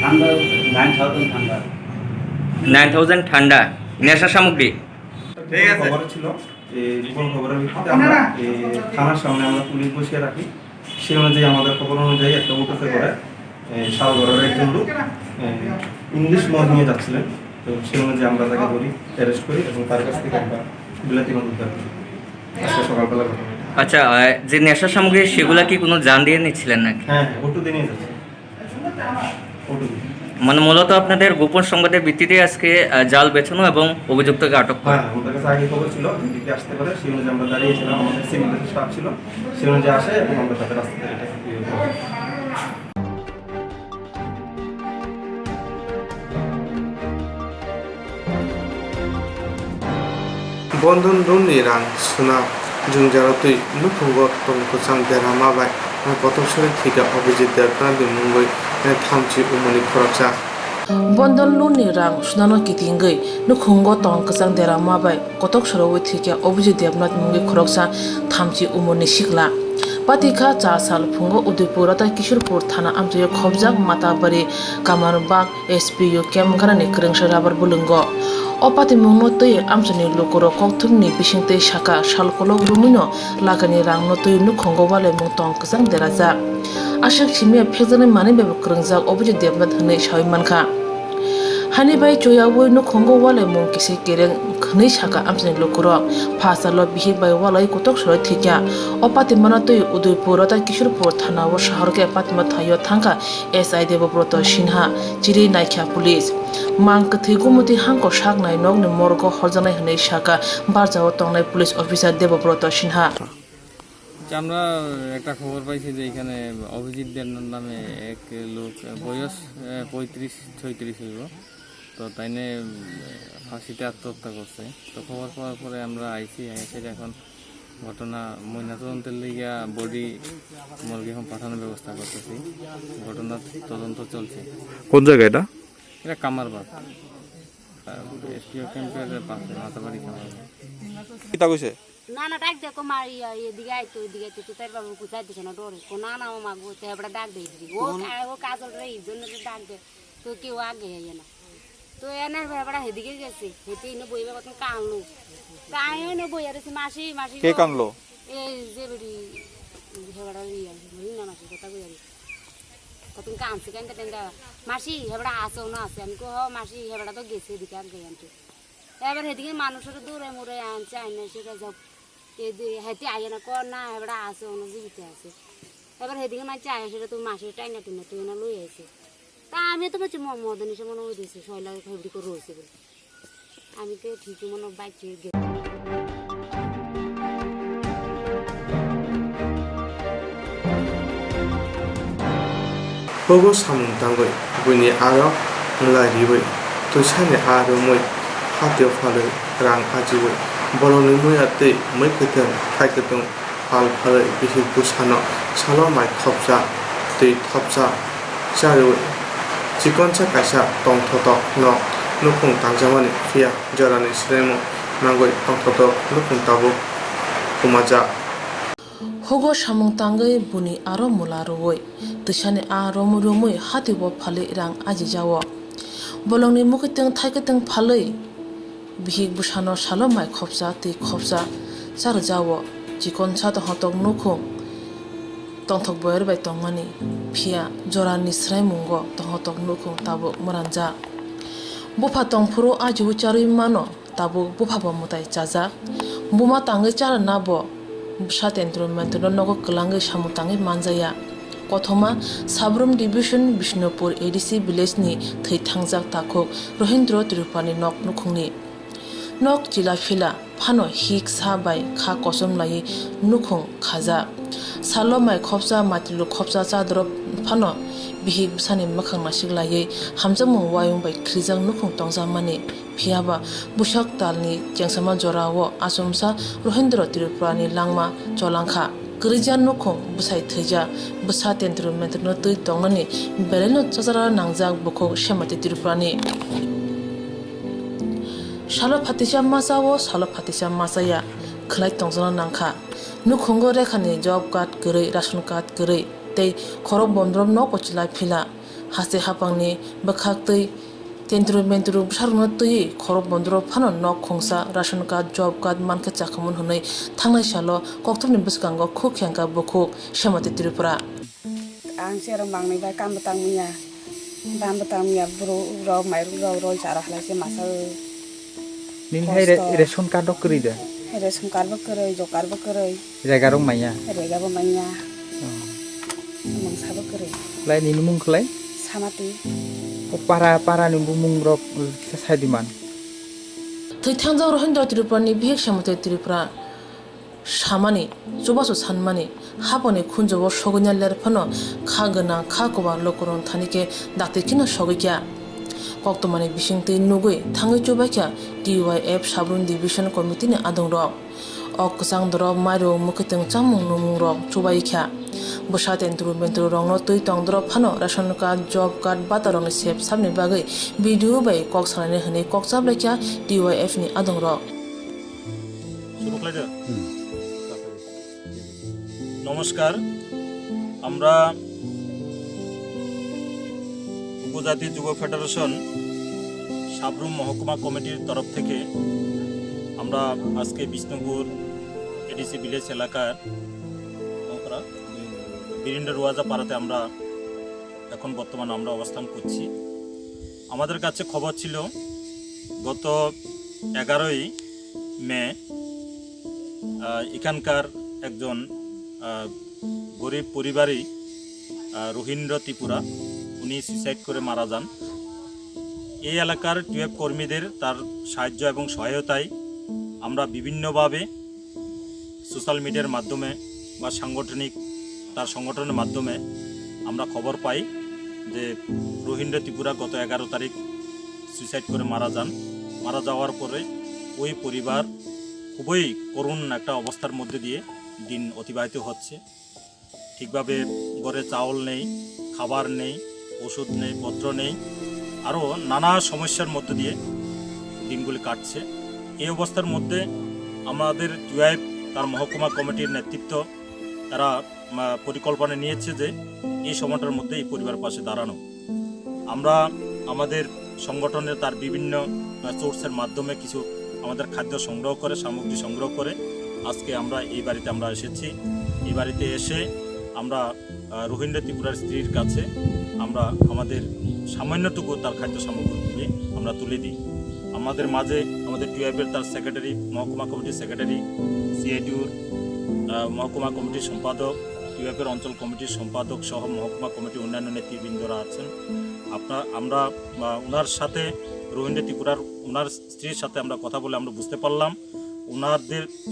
ঠান্ডা 9,000 ঠান্ডা 9,000 ঠান্ডা নেশা সামগ্রী। খবর ছিল গোপন খবরের ভিত্তিতে আমরা থানার সামনে আমরা পুলিশ বসিয়ে রাখি। সেই অনুযায়ী আমাদের খবর অনুযায়ী একটা অটোতে করে শালগড়ের একজন লোক ইংলিশ মদ নিয়ে যাচ্ছিলেন। তো সেই অনুযায়ী আমরা তাকে ধরি, অ্যারেস্ট করি এবং তার কাছ থেকে আমরা বিলাতি মদ উদ্ধার করি আজকে সকালবেলা ঘটনা। আচ্ছা, যে নেশা সামগ্রী সেগুলা কি কোনো জান দিয়ে নিচ্ছিলেন নাকি? হ্যাঁ, অটো দিয়ে নিয়ে যাচ্ছে, অটো দিয়ে। মানে মূলত আপনাদের গোপন সংবাদের ভিত্তিতে আজকে জাল বেছানো এবং অভিযুক্তকে আটক করা। হ্যাঁ, আমাদের কাছে আগে খবর ছিল দিকে আসতে পারে, সেই অনুযায়ী আমরা দাঁড়িয়েছিলাম, আমাদের সিভিল স্টাফ ছিল, সেই অনুযায়ী আসে এবং আমরা তাদের রাস্তা থেকে এটা বন্ধন রুনি রাং সুনা জুংজারতই নুখুঙ্গ তংকুচাং দেরামাবাই গতবছরের থেকে অভিজিৎ দেবনাথ মুঙ্গই থামচি উমনি খরচা বন্ধন লুনি রাং সুনানো কিতিঙ্গই নুখুঙ্গ তংকুচাং দেরামাবাই কতক সরওই থেকে অভিজিৎ দেবনাথ মুঙ্গই খরচা থামচি উমনি শিখলা পাতিখা চা সাল ফুঙ্গ উদয়পুরতা কিশোরপুর থানা আমজয় খবজাক মাতাবাড়ি কামারবাগ এসপিইউ ক্যাম্প গারানি ক্রেংসা রাবার বুলুঙ্গ অপাতি মুংনতই আমজনি লোকর ককথুমনি বিসিংতই শাখা শালকলক রুমিনো লাগানি রাংনতই নুখুঙ্গ ওয়ালে মুং তংকুচাং দেরাজা আশাক সিমিয়া ফেকজানি মানি babe ক্রেংজাক Abhijit Debnath হनै Sai মানখা honey by চয়াবই নুখুঙ্গ ওয়ালে মুং কিসি কেরেং khनै saka amsani lokoro phasalo bihi bai walai kotok soro thikya opati manatoi udaipur ta kishorpur thana o shahar ke patma thayo thangka SI Debabrata Sinha chiri naikha police mang kathai gumuti hangko saknai nokni morgo horjanai hnai saka barjao tongnai police officer Debabrata Sinha আমরা একটা খবর পাইছি যে এখানে অভিজিৎ দেবনাথ নামে এক লোক বয়স 35-36 হইব, তো তাইনে ফাঁসিতে আত্মহত্যা করছে। তো খবর পাওয়ার পরে আমরা আইসি এসে এখন ঘটনা ময়নাতদন্তের লিগা বডি মর্গে এখন পাঠানোর ব্যবস্থা করতেছি। ঘটনার তদন্ত চলছে। কোন জায়গা এটা? এটা কামারবাগ এসপিও ক্যাম্পের পাশে মাতাবাড়ি কামারবাগ। কিতা কইছে? না ডাক দেখো মার এদিকে আইতো ওইদিকে আইতো তো তাই বাবু কুচাই দিছে না ডরে না না ও মাগো তো এবার ডাক দেই ও কাজল রে এই জন্য ডাক দে তো কেউ আগে আইয়ে না তো এনে এবার হেদিকে গেছে হেতে ইনে বইবে কত কানলো কায়ে নে বই আর মাসি মাসি কে কানলো? এই যে বড়ি হেবড়া রিয়া না মাসি কথা কই আর কত কানছে কেনটা তেন্দা মাসি হেবড়া আসো না আছে আমি কো হ মাসি হেবড়া তো গেছে এদিকে আর গই আনতে এবার হেদিকে মানুষের দূরে মুরে আনছে আইনে সেটা সব হেঁটে আইয়ে না কর না এবার আছে অন্য জীবিত আছে এবার সেদিকে মাছ আয় সেটা তো মাসের টাইনা টিনা তুই না লই আইছে তা আমি তো বলছি মদন হিসেবে মনে হয়ে দিয়েছি শৈলা ফেব্রি করে রয়েছে বলে আমি তো ঠিকই মনে বাইকে Pogo samung tangoi buni aro mulai riwe tuisane aro moi hatio phale rang ajiwe boloni moi ate moi ketem thai ketung phal phale bihi busano salo mai khopja tei thopja charewe chikoncha kaisa tong thoto no nukung tangjamani fia jorani sremo nangoi tong thoto nukung tabo kumaja Hogo samung tangai buni aro mularoi tishane aro murumui hatibo phale rang aji jawo bolongni mukiteng thaiketeng phale bihik busano salo mai khopsa ti khopsa char jawo jikon cha to hotok nukhung tongthok boyer bai tongmani phia jorani srai mungo to hotok nukhung tabo muranja bufa tongphuru aju charui mano tabo bufa bamutai chaja buma tangai char nabo সাতেন্দ্র মেন্দ্র Nagar কলাঙ্গে সামুতাঙ্গে মানজায়া কথমা Sabroom division Bishnupur ADC ভিলেজনি থৈ থাংজাক তাখক রহিন্দ্র তিরুপানি knock নুখুংনি knock জিলা ফিলা Fanon হিক সাবাই খা কসম লাই নুখুং খাজা সালো মাই খপসা মাতিলু খপসা চাদর Fanon বিহিক Sunny মখাং Nashik लायै हामजमं वायुं bye ख्रिजां नुखुं तंजामानि फियाबा बुशक तालनि जेंसामा जरावो आसमसा रोहिन्द्र तिरुपुरानि लांमा चलांखा गरिजान नुखुं बुसाइ थैजा Busa तेन्द्र मेन्द्र तै तंगनि बेलेनो चजरा नांजाक बुखौ शेमति तिरुपुरानि सालो फातिसा मासावो सालो फातिसा मासाया खलाय तंजना नांखा nukhungo rekhani job card gărui ration card gărui tei khorok bomdrom no pochila phila hase hapangni bakhak tei tentru mentru bsarno tui khorok bondro phano nok khongsa ration card job card manke chakhamun hunai thangnai salo kokthumni biskango khukhyangka bokhuk Syamati Tripura ang serang mangnai ba kam batang mia bam batang mia bro ro mai ro roi sarah lai se masa nin hai ration card dok kri de ration card ba krai jo card ba krai jaga rong maya rega ba maya mang sa ba krai lai nin mung klai Syamati para ni mung rok sadiman thai thangjau Rohingya Tripura ni bihek Syamati Tripura Samani Jobasu Sanmani Haponi Kunjobo Shogunya Lerpano Khagana Khakoba Lokoron Thanike Daktekina Shogikya Koktomani Bishingti Nugui Thangi Chubakya DYF Sabrun Division Committee ni Adongrok Oksang Drop Mario Mukiteng Chamung Numungrok Chubaikya Busha Tentru Bentru Rongno Tui Tong Drop Hano Ration Card Job Card Batarong Sep Sabni Bagai Video by Koksanani Hani Koksablakya DYF ni Adongrok নমস্কার আমরা উপজাতি যুব federation Sabroom মহকুমা কমিটির তরফ থেকে আমরা আজকে বিষ্ণুপুর এডিসি ভিলেজ এলাকার বিরিন্ডা রুয়াজা পাড়াতে আমরা এখন বর্তমানে আমরা অবস্থান করছি আমাদের কাছে খবর ছিল গত 11ই মে এখানকার একজন গরিব পরিবারই রোহিঙ্গা ত্রিপুরা উনি সুইসাইড করে মারা যান এই এলাকার টিউএফ কর্মীদের তার সাহায্য এবং সহায়তায় আমরা বিভিন্নভাবে সোশ্যাল মিডিয়ার মাধ্যমে বা তার সংগঠনের মাধ্যমে আমরা খবর পাই যে রোহিঙ্গা ত্রিপুরা গত 11 তারিখ সুইসাইড করে মারা যান মারা যাওয়ার পরে ওই পরিবার খুবই করুণ একটা অবস্থার মধ্যে দিয়ে দিন অতিবাহিত হচ্ছে ঠিকভাবে ঘরে চাউল নেই খাবার নেই ওষুধ নেই পত্র নেই আরও নানা সমস্যার মধ্যে দিয়ে দিনগুলি কাটছে এই অবস্থার মধ্যে আমাদের টিউআইএফ তার মহকুমা কমিটির নেতৃত্ব তারা পরিকল্পনা নিয়েছে যে এই সময়টার মধ্যে এই পরিবারের পাশে দাঁড়ানো আমরা আমাদের সংগঠনের তার বিভিন্ন সোর্সের মাধ্যমে কিছু আমাদের খাদ্য সংগ্রহ করে সামগ্রী সংগ্রহ করে আজকে আমরা এই বাড়িতে আমরা এসেছি এই বাড়িতে এসে আমরা রোহিঙ্গা ত্রিপুরার স্ত্রীর কাছে আমরা আমাদের সামান্যটুকু তার খাদ্য সামগ্রীগুলি আমরা তুলে দিই আমাদের মাঝে আমাদের টিউআইএফের তার সেক্রেটারি মহকুমা কমিটির সেক্রেটারি সিআইটিউর মহকুমা কমিটির সম্পাদক টিউআইএফের অঞ্চল কমিটির সম্পাদক সহ মহকুমা কমিটির অন্যান্য নেতৃবৃন্দরা আছেন আমরা ওনার সাথে রোহিঙ্গা ত্রিপুরার ওনার স্ত্রীর সাথে আমরা কথা বলে আমরা বুঝতে পারলাম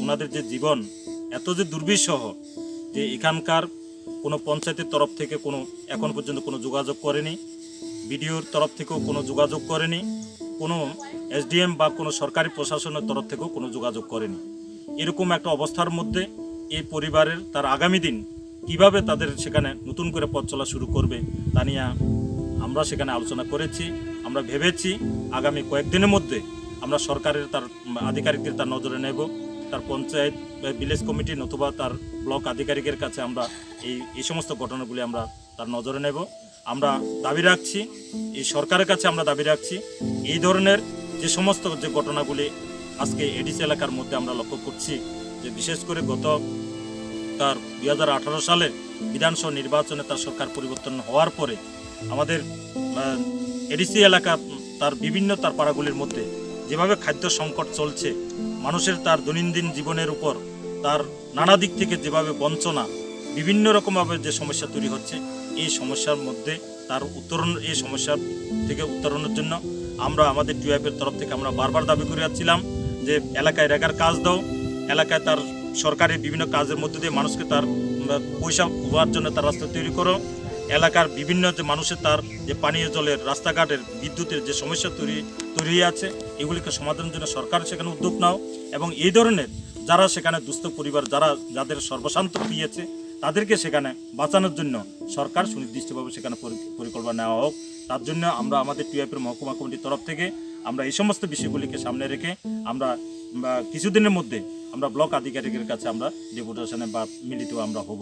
ওনাদের যে জীবন এত যে দুর্বিষহ যে এখানকার কোনো পঞ্চায়েতের তরফ থেকে কোনো এখন পর্যন্ত কোনো যোগাযোগ করেনি বিডিওর তরফ থেকেও কোনো যোগাযোগ করেনি কোনো এসডিএম বা কোনো সরকারি প্রশাসনের তরফ থেকেও কোনো যোগাযোগ করেনি এরকম একটা অবস্থার মধ্যে এই পরিবারের তার আগামী দিন কিভাবে তাদের সেখানে নতুন করে পথ চলা শুরু করবে তা নিয়ে আমরা সেখানে আলোচনা করেছি আমরা ভেবেছি আগামী কয়েকদিনের মধ্যে আমরা সরকারের তার আধিকারিকদের তার নজরে নেব তার পঞ্চায়েত ভিলেজ কমিটি অথবা তার ব্লক আধিকারিকের কাছে আমরা এই সমস্ত ঘটনাগুলি আমরা তার নজরে নেব আমরা দাবি রাখছি এই সরকারের কাছে আমরা দাবি রাখছি এই ধরনের যে সমস্ত যে ঘটনাগুলি আজকে এডিসি এলাকার মধ্যে আমরা লক্ষ্য করছি যে বিশেষ করে গত তার 2018 সালে বিধানসভা নির্বাচনে তার সরকার পরিবর্তন হওয়ার পরে আমাদের এডিসি এলাকা তার বিভিন্ন তার পাড়াগুলির মধ্যে যেভাবে খাদ্য সংকট চলছে মানুষের তার দৈনন্দিন জীবনের উপর তার নানা দিক থেকে যেভাবে বঞ্চনা বিভিন্ন রকমভাবে যে সমস্যা তৈরি হচ্ছে এই সমস্যার মধ্যে তার এই সমস্যার থেকে উত্তরণের জন্য আমরা আমাদের টিউআইএফের তরফ থেকে আমরা বারবার দাবি করে যাচ্ছিলাম যে এলাকায় রেগার কাজ দাও এলাকায় তার সরকারি বিভিন্ন কাজের মধ্যে দিয়ে মানুষকে তার পয়সা হওয়ার জন্য তার রাস্তা তৈরি করো এলাকার বিভিন্ন যে মানুষের তার যে পানীয় জলের রাস্তাঘাটের বিদ্যুতের যে সমস্যা তৈরি আছে এগুলিকে সমাধানের জন্য সরকার সেখানে উদ্যোগ নাও এবং এই ধরনের যারা সেখানে দুস্থ পরিবার যাদের সর্বশান্ত পেয়েছে তাদেরকে সেখানে বাঁচানোর জন্য সরকার সুনির্দিষ্টভাবে সেখানে পরিকল্পনা নেওয়া হোক তার জন্য আমরা আমাদের টিউআইএফের মহকুমা কমিটির তরফ থেকে আমরা এই সমস্ত বিষয়গুলিকে সামনে রেখে আমরা কিছুদিনের মধ্যে আমরা ব্লক আধিকারিকের কাছে আমরা ডেপুটেশনে বা মিলিত আমরা হব।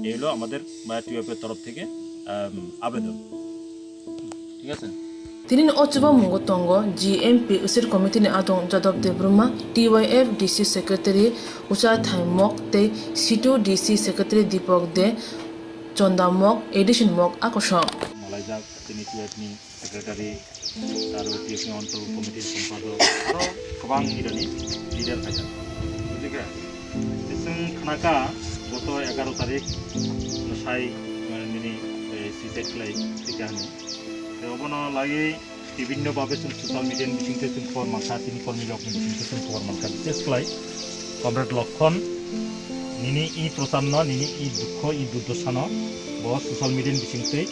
এই হলো আমাদের টিউএফের তরফ থেকে আবেদন। ঠিক আছে। Tinin Ochuba Mungotongo, GMP Usir Committee Adong Jadab de Bruma, TYF DC Secretary Usha Thaimok Te, C2 DC Secretary Dipok De, Chonda Mok, Edition Mok Akosho. Malayjak, তিনি টিএফনি সেক্রেটারি, তার টিএফনি অঞ্চল কমিটির সম্পাদক, আরও গোবাं ইরানি লিডার থাকে। বুঝলিকা? जों खानाका गत 11 तारिख साइ मिनि सुइसाइड खालाय थिकानि अबनो लागि विभिन्नभावे जों ससियेल मिडियानि बिथिंखौ जों खबर मानखा तिनि कर्मीलकनि बिथिंखौ जों खबर मानखा बिसेस खालाय कमरेड लक्षण निनि इ प्रसान्न निनि इ दुख इ दुर्दशान ब ससियेल मिडियानि बिथिंखै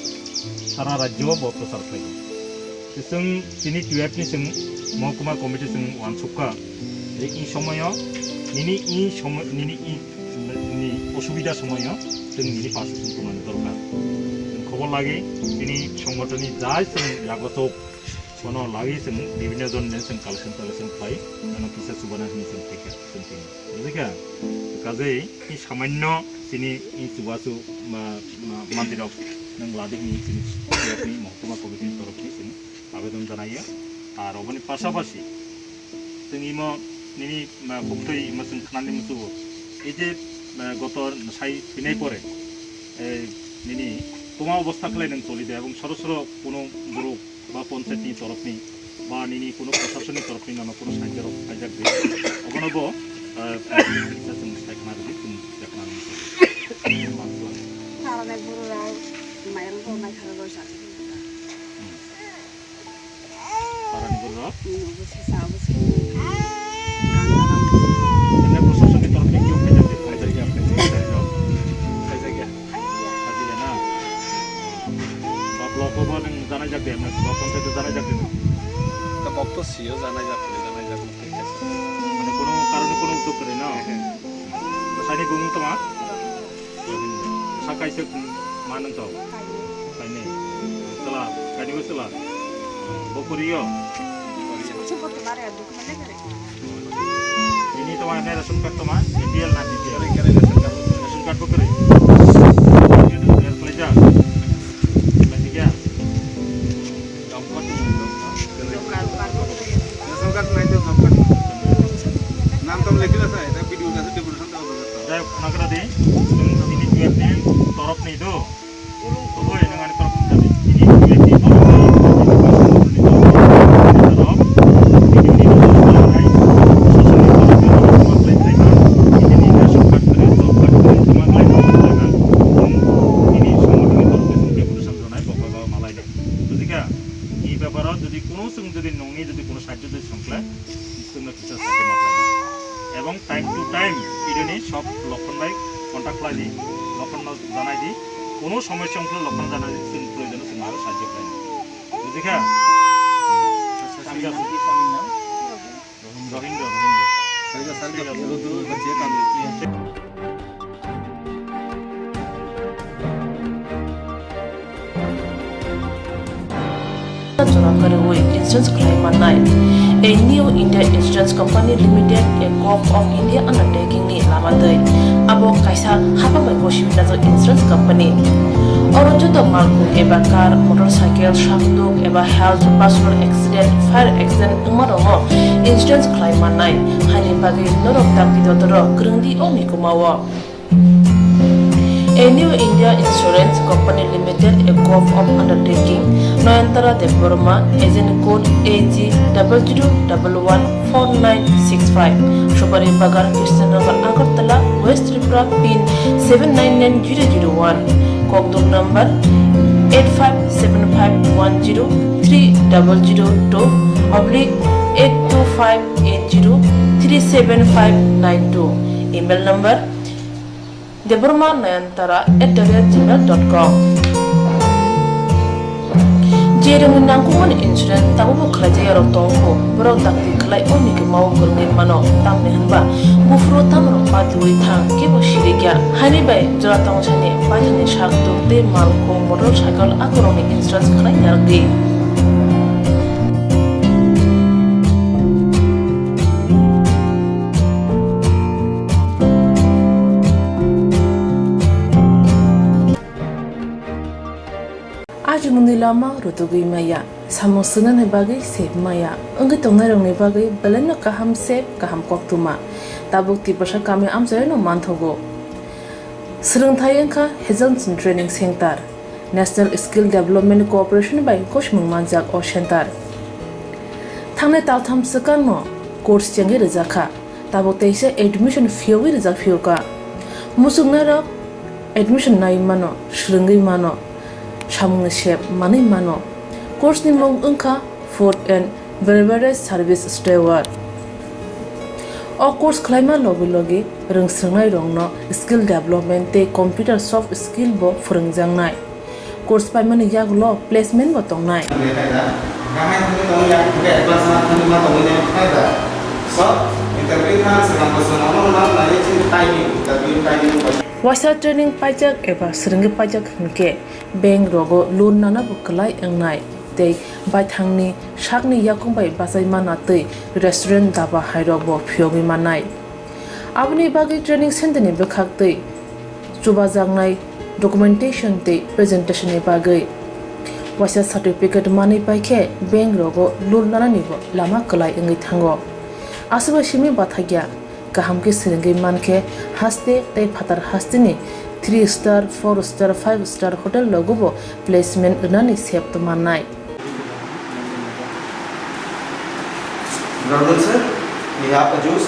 सारा राज्योआव ब प्रचार खालाय जों तिनि टिएफनि जों महकुमा कमिटि जों वानसुका इ समायाव निनि इ असुविधा समायाव जों निनि पासे जों प्रमाण दरकार खबर लागि तिनि संगठननि जाय जों लागतक কোনো লাগি जों বিভিন্ন জনের जों কালেকশন খাই কোনো কিছু সুবানা হনি जों ফেকা जों বুঝিকা কাজেই ই সামান্য তিনি ই সুবাসু মন্দিরক नों লাদিনি তিনি টিএফনি महकुमा कमिटिनि তরফनि जों আবেদন জানাयो আর অবনি পাশাপাশি जों ইমো নিনি বক্তই মাসুন খানানি মুসু এই যে গত সাই ফিনাই পরে নিনি তোমা অবস্থা খালাই নং চলিদে এবং সরসর কোনো গ্রুপ বা পঞ্চায়েতনি তরফনি বা নিনি কোনো প্রশাসনিক তরফনি নানা কোনো সাহায্যের আয়োজন দিয়ে অবনব जों सायखना रे जों देखना खारने गुरुरा माइरं होनाय खारबो साथि पारानि गुरुरा बसे साबसे ने प्रशासनिक तरफनि केउ फैजा गया ना बा ब्लक बा नों जानाय जादे ना बा पञ्चायत जानाय जादे ता बक्तो सियो जानाय जादे माने कोनो कारणे कोनो उद्योग करे ना सानि गुम तमा साकाइसे मानन तो सानि चला गाडी को चला बकुरियो ini तो माने रेशन कार्ड तो माने एपीएल ना बीपीएल रेशन कार्ड बकुरी ये प्लेजा लगी क्या रेशन कार्ड नहीं तो सब कार्ड नाम तो लिखिला था এটা ভিডিও কাছে ডেপুটেশন দাও যাই খানাকরা দেই তিনি টিএফনি তরফ নেই দো ওই নগানি তরফ যাবে তিনি টিএফনি তরফ যদি কোনো যদি নঙি যদি কোনো সাহায্য যদি সংখ্যা তোমরা কিছু সাহায্য মাগলাই এবং টাইম টু টাইম ইডনি সব লক্ষণ ভাই কন্টাক্ট লাই দি লক্ষণ জানাই দি কোনো সমস্যা সংখ্যা লক্ষণ জানাই দি তুমি প্রয়োজন তুমি আরো সাহায্য পাই বুঝিকা রহিন্দ্র Insurance claim night. A new India Insurance Company Limited, a Corp of India undertaking ni lamadai. Abo kaisa hapa mai koshimita to insurance company. Oro joto malku eba car, motorcycle, shafduk eba health, personal accident, fire accident umarongo insurance claim night. Hani bagi norok taki dotoro grungdi omi kumawa. A new India Insurance Company Limited, a Corp of undertaking, Noyantara de Burma, agent code AG00114965, Shubari Bagar, Krishnagar, Agartala, West Tripura, PIN 799001, Kokduk number 8575103000/82580375592, email number deburmanayantara@gmail.com. Jereng nangkuman insurance tabu kerja ya rotongko, berok takti kelai oni ke mau kurnin mano tam nehanba, bufro tam ropa duri thang ke bosirigya. Hani bay joratong chane pajane shaktu de malko motorcycle akoroni insurance kelai yardi. आज मुंनि लामा रुतुगै माया सामो सुनानै बागै सेब माया अंगै तंनाय रंनि बागै Baleno kaham सेब kaham koktuma tabuk ti pasha kami amjai no manthogo सोलोंथाइ ओंखा हेजलसन training centre national skill development cooperation बाय कोशमुं मानजाक ओ सेंटर थांनाय तालथाम सकानो कोर्स चेंगे रजाखा ताबो तेसे एडमिशन फियोwi रजा फियोका मुसुगनारा एडमिशन नाय मानो श्रृंगै मानो सामुंग शेप मानै मानो कोर्स नि मुं ओंखा food and beverage service steward ओ कोर्स खालायमा लगे रोंस्रोंनाय रंनो स्किल डेवलपमेंट ते कंप्यूटर सॉफ्ट स्किल बो फोरोंजांनाय कोर्स पाइमानि यागलो प्लेसमेंट बो तंनाय वासा ट्रेनिंग पाइजक एबा सोलोंगे पाइजक हनके बैंक रोगो लोन नाना बो खलाय एंनाय ते बायथांनि शाकनि याकुंबाय बाजाय मानातै रेस्टुरेंट दाबा हायरबो फियोगै मानाय आबनि बागै ट्रेनिंग सेंटरनि बखागतै जुबा जांनाय डकुमेंटेशन ते प्रेजेंटेशन नि बागै वासा सर्टिफिकेट मानै पाइखे बैंक रोगो लोन नानानिबो लामा खलाय एंगै थांगो आसबो सिमि बाथागिया गाहामके सोलोंगै मानखे हास्ते ते फातार हास्तेनि 3 स्टार 4 स्टार 5 स्टार होटल लोगोबो प्लेसमेंट उनानि सेप्त मानाय Brother sir, we have a juice.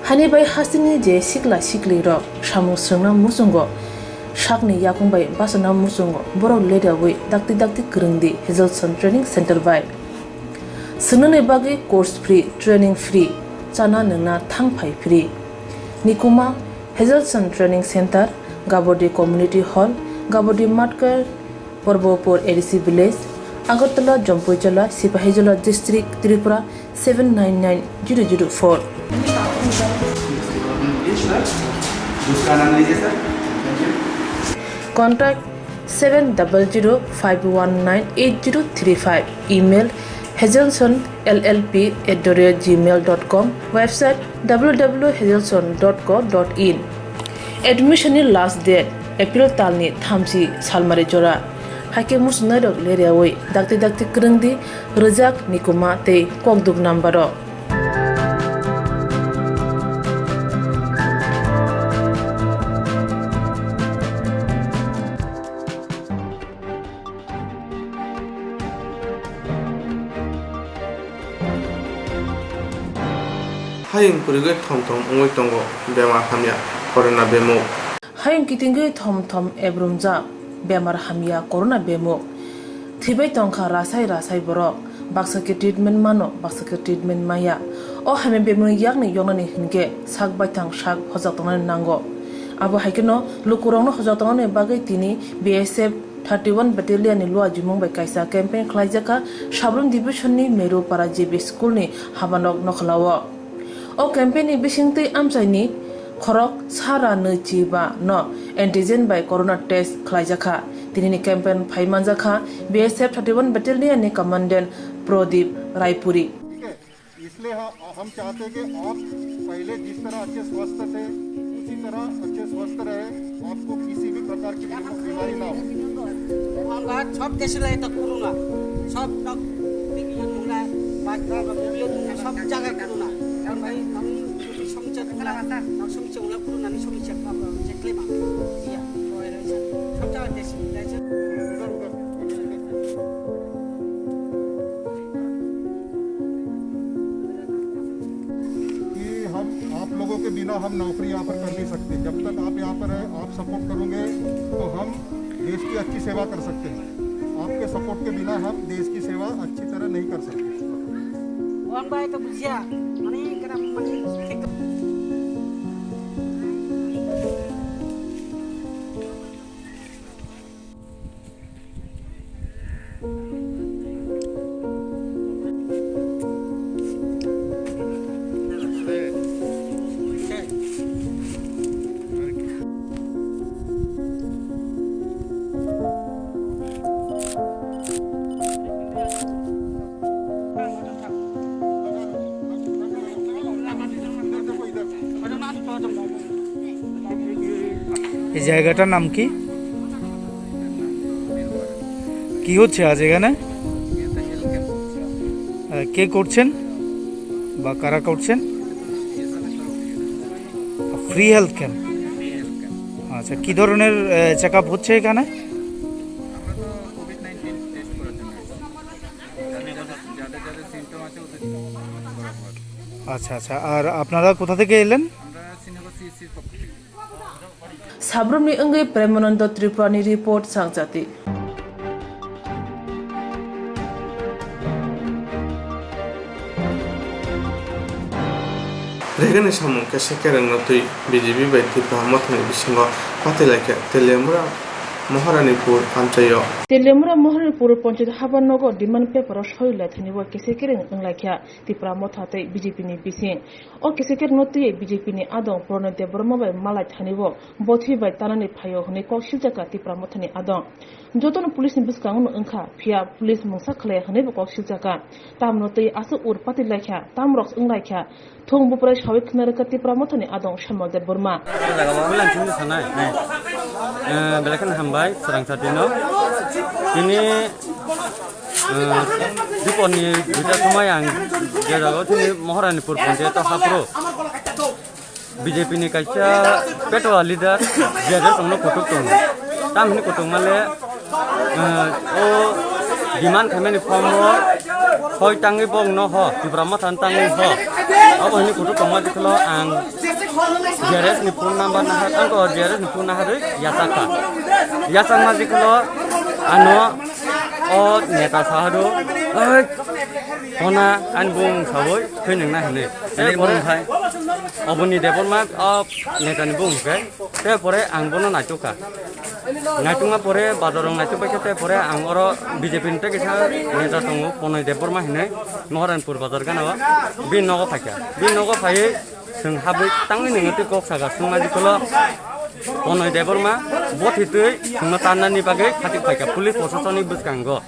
Hani bai hasini je sikla sikli ro samu srengna musungo shakni yakungbai basana musungo boro leda we dakti krungdi Hazelson Training Center bai sunane bagi course free training free chana nangna thangphai free nikuma Hazelson Training Center Gabodi Community Hall Gabodi Matkar Porbopur ADC Village, Agartala, Jampuichala, Sipahijala District, Tripura 799004. Contact 700-519-8035. Email hazelsonllp@gmail.com. Website www.hazelson.co.in. Admission last date April talni thamsi salmare jora. Hake musnarok leriawai dakti krungdi rejak nikuma te kokduk nambaro Haying purigai thom ongoi tongo bemar hamya corona bemo haying kitingai thom ebrumja बेमार हामिया corona बेमो थिबै तंखा रासाय बरक बाक्साके treatment मानो बाक्साके treatment माया ओ हामे बेमो यागनि यंगनानि हिनके साग बायथां साग हजातंनानि नांगो आबो हाइकेनो लुकुरावनो हजातंनानि बागै तिनि BSF 31 battalion लुआ जुमुं बाय कायसा कैंपेन खलाइजाका साब्रुम डिविजननि मेरुपारा जिबि स्कुलनि हाबानक नखलावो ओ कैंपेननि बिसिंतै आमसाइनि खरक सारा नैचिबा न एंटीजन बाय कोरोना टेस्ट खलाइजाखा दिनैनि कैंपेन फाइमानजाखा BSF 31 battalion नि कमांडेंट प्रदीप रायपुरी इसलिए हम चाहते हैं कि आप पहले जिस तरह अच्छे स्वस्थ थे उसी तरह अच्छे स्वस्थ रहे आपको किसी भी प्रकार की बीमारी ना हो আমরা সব দেশে লাই তো করোনা সব বিজ্ঞান মুলা বাচ্চা বিজ্ঞান মুলা সব জায়গায় করোনা কারণ ভাই আমি সমস্যা মুলা সমস্যা মুলা করোনা নি সমস্যা চেকলে মা ইয়া হয় রয়েছে সব জায়গায় দেশে রয়েছে कि हम आप लोगों के बिना हम नौकरी यहाँ पर कर नहीं सकते जब तक आप यहाँ पर है आप सपोर्ट करोगे तो हम देश की अच्छी सेवा कर सकते हैं आपके सपोर्ट के बिना हम देश की सेवा अच्छी तरह नहीं कर सकते वन भाई तो बुझिया माने करा माने ठीक এই জায়গাটার নাম কি? কি হচ্ছে আজ এখানে? কে করছেন বা কারা করছেন? Free health camp. আচ্ছা, কি ধরনের চেক আপ হচ্ছে এখানে? আচ্ছা আচ্ছা, আর আপনারা কোথা থেকে এলেন? সাব্রমনি অঙ্গে প্রেমানন্দ ত্রিপুরানি রিপোর্ট সাংজাতি। Regane samung kese kereng natui BJP bai Tripura mothoni bisingo patilaike Telemura Maharanipur Panchayo. Telemura Maharanipur Panchayat Habannagar demand paper shoila thaniwa kese kereng anglaikha Tripura mothate BJP ni bising. O kese kereng natui BJP ni adong Pranay Deborma bai malai thaniwo bothi bai tanani phayo hone kokshiljaka Tripura mothani adong. Joton police ni biskang no angkha phia police mungsa khlai hane bo kokshiljaka tam natui asu ur patilaikha tam rox anglaikha thong bupra shawik knaraka Tripura mothani adong Shamal Deborma. Belakan hambai serang satino ini di poni kita semua yang dia jago sini Maharanipur Panchayat Hapro BJP ni kaca petua leader dia ada semua kutuk tuh tam ini kutuk male demand kami ni form hoi tangi bong no ho di Brahma tangi ho apa ini kutuk kamu di kalau ang Jeres ni pun nambah nahat, angko jeres ni pun nahat yasaka. Yasak masih kalau ano, neta sahadu, kona anbung sahoi, kenyang nah ini. Ini orang hai, abun ni depon mak, neta ni bung kan, te pore angbono nacuka. Nacunga pore badorong nacuka kita pore angoro BJP ni kita neta tunggu, ponoi depon mah ini, Maharanipur bazar kan awak, bin nogo pakai. Seng habis tangi nengoti kok saga semua di kalau ponoi deborma bot itu semua tanah ni pakai hati pakai polis posisi ni bus kanggo.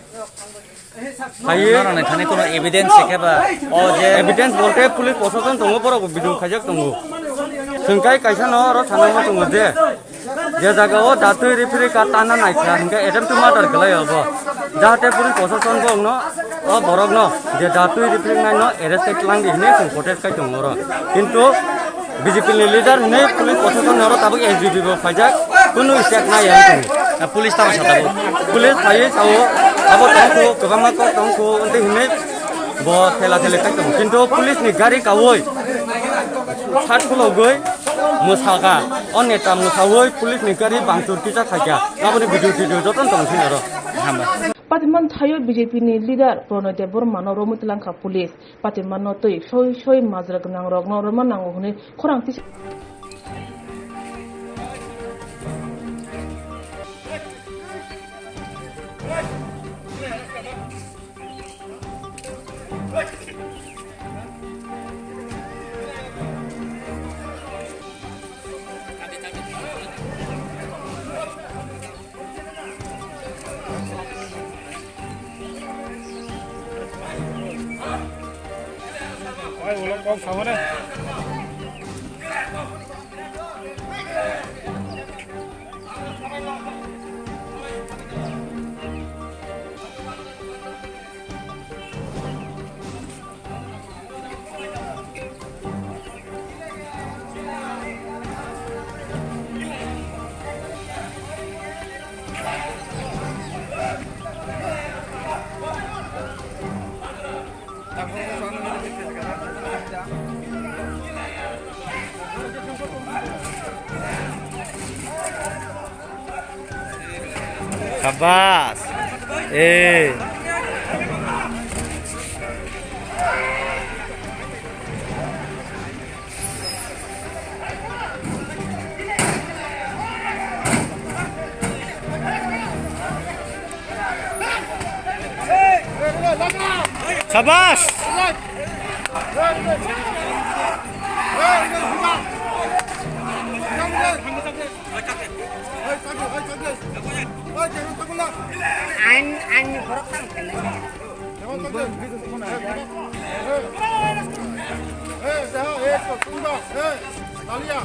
Saya orang ini kono evidence sekeba. Oh je evidence bolte polis posisi tunggu poro bidung kajak tunggu. Sengkai kaisa no ro tanah mo tunggu je. Dia jaga datu referi ka tanah naik sehingga edem tu matar kelai apa. Jahate polis posisi bong no. Borok no, dia datu referi nai no arrest lang di sini sengkotes kai tunggu ro. Kintu BJP leader ini polis posisi no ro tabuk SGB bo pajak kuno isyak nai yang tu. Polis tahu siapa? Polis saya tahu. Abo tongku kebama ko tongku untuk ini bo tela kai tunggu. Kintu polis ni gari kawoi. Sat pulau goi musaka. Neta musawoi polis ni gari bangtur kita saja. Apa ni video joton tong sini ro. Patiman thayo BJP ni leader Pranay Deborma no romut langkha police patiman no tui shoi mazrak nang rok no roman nang hune khorang ti Con sống đấy. Sabas. Sabas. Anh có rắc cái này. Dalia.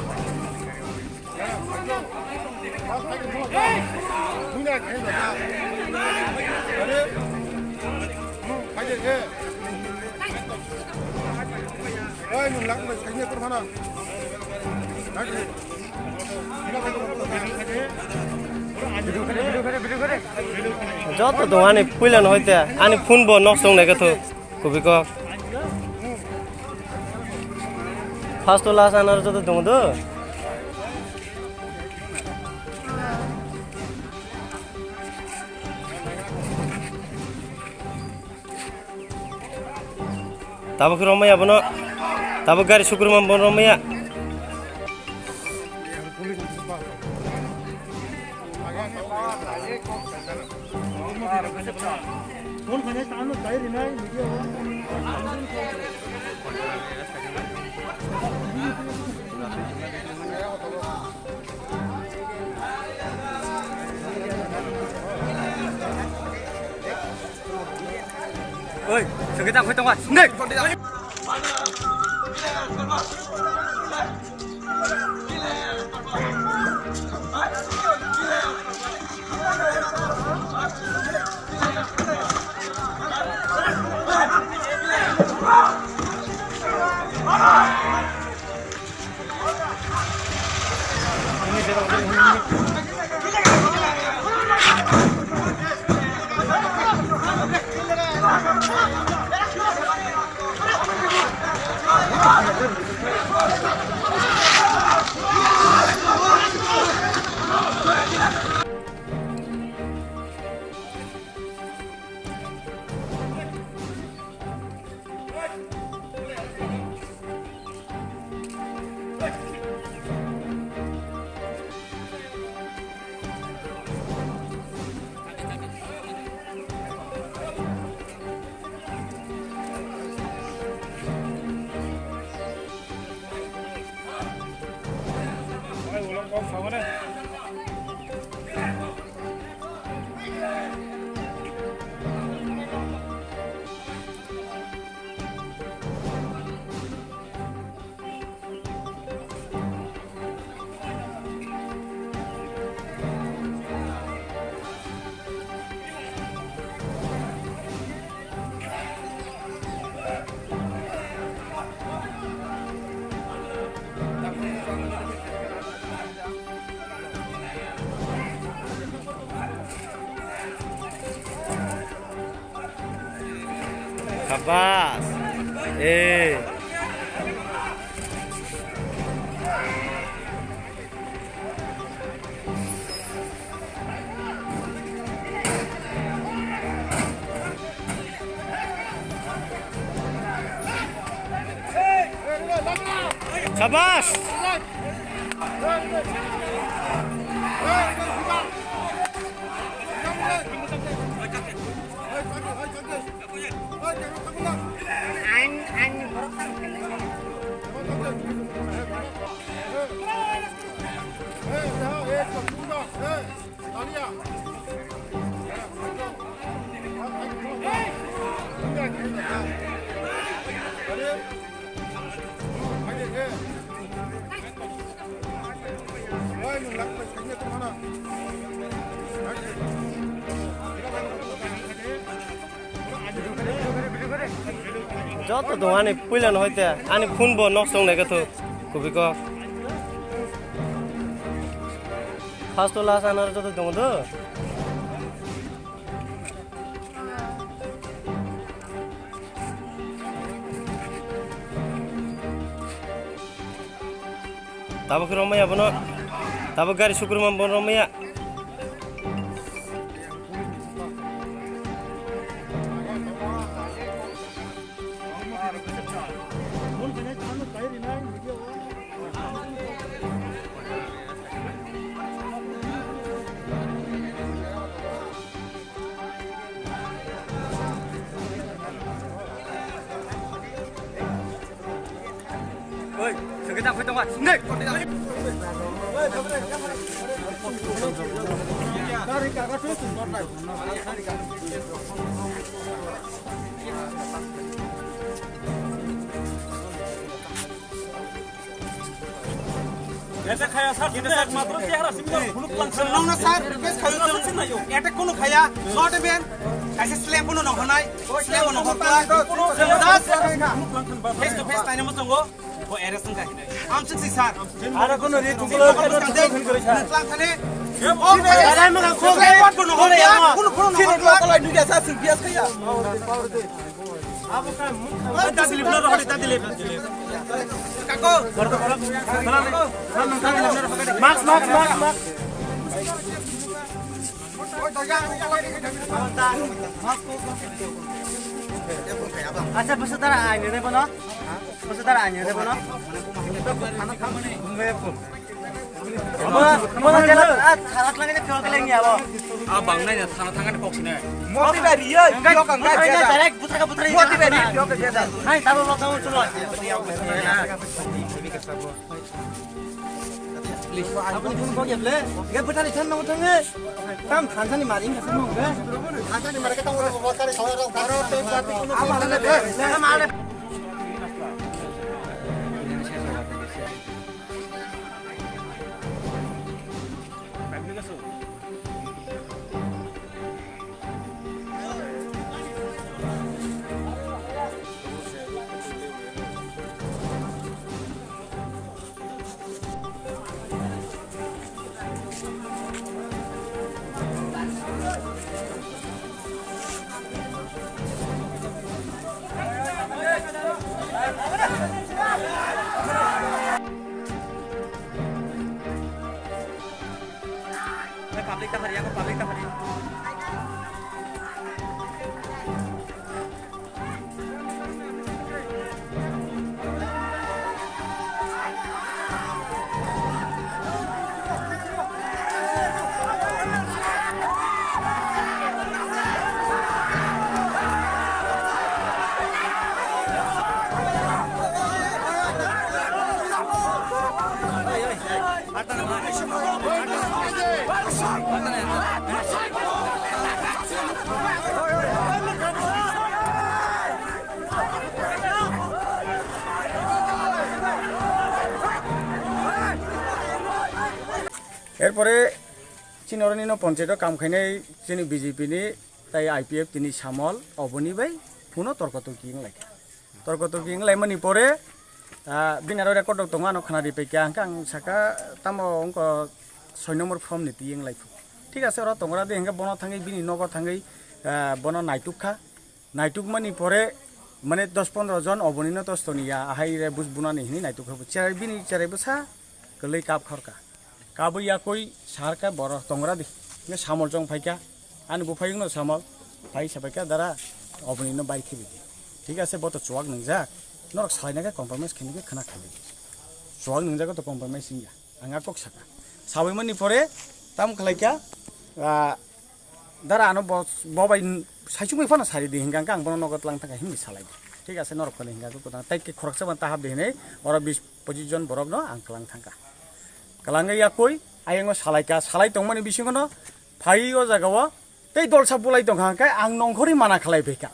যত তো আনি পুইলেন হইতে আনি phone নষ্ট নাই কথা কবি ক ফার্স্ট লাস্ট আনার যত দম তো tabuk romaya bono tabuk gari syukur mambon romaya oi sekitar aku tengok nek Kabas, Kabas. যত তো আনি পুইলেন হইতে আনি ফোন নষ্ট নাই কথা কবি ক ফার্স্ট লাস্ট আনার যত দম তো tabuk romaya bono tabuk gari syukur mambon romaya oi sekitar aku tengok nek Nong na sar, kes kayo eta kono khaya, not even. Kaise slam kono no hanai, slam no hokla. Das face to face taina mo songo, ko era sung kai. Am sik sar. Ara kono re tukulo lang thane. Oh, ara ma ko ke pat kono hoya. Kono no hokla nu dia sa sing bias khaya. Abo ka ta dilip no rohdi ta dilip. Kako. Max. Acha pasudara aine debo no? Pasudara aine debo no? Mana jalan khalat lagi kau kelengi abo. Abang nai na thana thanga kok sine. Moti bari yo, yo kan direct putra ka putra. Moti bari yo ka jeda. Hai tabo lo kamu chulo. Apa ni pun kau ya ble? Gak betul ni sana orang ni. Kam khansan ni maring khasan mau ke? Khansan ni maring kita orang buat kari saudara orang baru tu tapi kuno. Apa ada deh? Nama ada. Public ka hari, aku public ka hari. এরপরে চিনরনিনো পঞ্চায়েত কাম খাইনাই जोंनि BJP नि তাই IPF তিনি সামল অবনি by পুনো তর্কতর্কি লাগে তর্কতর্কি লাইমানি পরে বিনার record দङ আনো খানারি পেকা আং সাকা তামো অঙ্ক 6 নম্বর ফর্ম নীতি ইং লাইফু ঠিক আছে ওরা তোমরা দে হেঙ্গা বন থাঙ্গি বিনি নগর থাঙ্গি বন নাইটুকখা নাইটুক মানি পরে মানে 10-15 জন অবনিনো তস্তনিয়া আহাই রে বুজ বুনানি হিনি নাইটুক হবু চাই বিনি চাই বসা গলাই কাপ খরকা কাবইয়া কই সারকা বড় তোমরা দি সামল জং ফাইকা আনি বুফাইং ন সামল ফাই সাবাইকা দ্বারা অবনিনো বাই খেবি ঠিক আছে বত চোয়াক নংজা নরক সাইনাকে কম্প্রমাইজ খেনিকে খানা খাবি চোয়াক নংজাকে তো কম্প্রমাইজ ইয়া আঙা কক সাকা সাবইমানি পরে তাম খালাইকা দ্বারা আনো ববাই সাইচুमै ফানা সারি দি হিঙ্গা আং বন নগদ লাং থাকা হিমি সালাই ঠিক আছে নরক খালি হিঙ্গা তো তাইকে খরকসা বান তাহাব দেনে ওরা 20-25 জন বরক ন আং খালাং থাকা কালাঙ্গাইয়া কই আইঙ্গ সালাইকা সালাই দংমানি बिसिङनो फाइ ओ जागाव तै दलसा बुलाइ दं हांकाय आं नंखरि माना खालाय बेका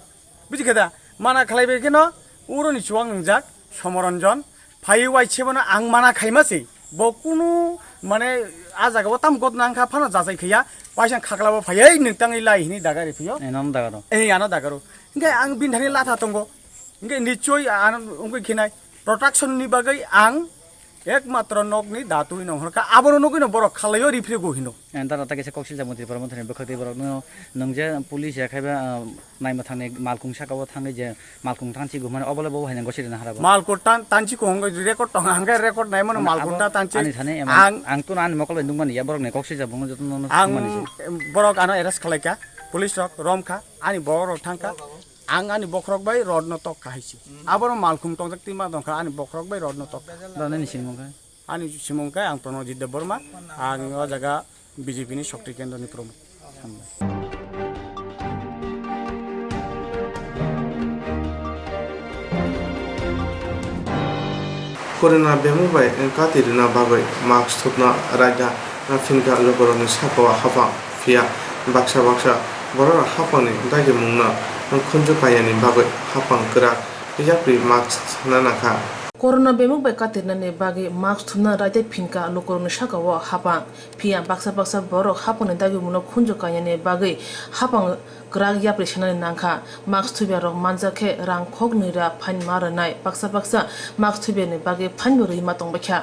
बुजिखदा माना खालाय बेकेन उरनि चुवां नंजाक समरंजन फाइ वाइछेबनो आं माना खाइमासै बकुनु माने आ जागाव ताम गद नांखा फाना जाजाय खैया पाइसां खागलाबो फायै नोंताङै लाइनि दागारि फैयो नाम दागारो आना दागारो इंगाय आं बिनधानि लाथा दंगो इंगाय निश्चय आन उंगै खिनाय प्रोटेक्शन नि बागै आं एकमात्र नगनि दातुइ नंहरका आबरो नगैनो बर खालायो रिफ्रे गहिनो एन्टार ताके कक्सि जामन्त्रि परमन्त्रि बखते बर नंजे पुलिस याखायबा नायमा थांने मालकुं साकाव थांने जे मालकुं थांची गुमाने अबले बो हायना गसि देना हाराबो मालकुं तांची को हंग रेकर्ड तंग हंगा रेकर्ड नायमन मालकुं तांची आनि थाने आं तो आन मकल दुंगमान या बरक ने कक्सि जाबो जतन आं बरक आनो एरेस्ट खालायका पुलिस रक रमखा आनि बरक थांका आं आनि बखरक बाय रडनो तक खाइसि आबरो मालकुं तंग तिमा दंखा आनि बखरक बाय रडनो तक दानि सिमंका आनि सिमंका आं प्रणजित देबबर्मा आं ओ जागा बीजेपी नि शक्ति केन्द्रनि प्रमुख कोरोना बेमुबाय कातिरना बागै मास्क थुपना राजा फिनका लोगरनि सापवा हाफा फिया बाक्सा बररा हाफानि दागे मुंना खुंजु कायानि बागै हाफां करा बिजाप्रि mask नानाखा Corona bemuk bai katirnani bagi mask thumna raite phinka lokorno sakawo hapang phia baksa borok hapone dagi muno khunjo kayane bagi hapang grag yapre shanani nangkha mask thubya rok manjakhe rang khokni ra phain maranai baksa mask thubya bagi phain bori ma tongbakha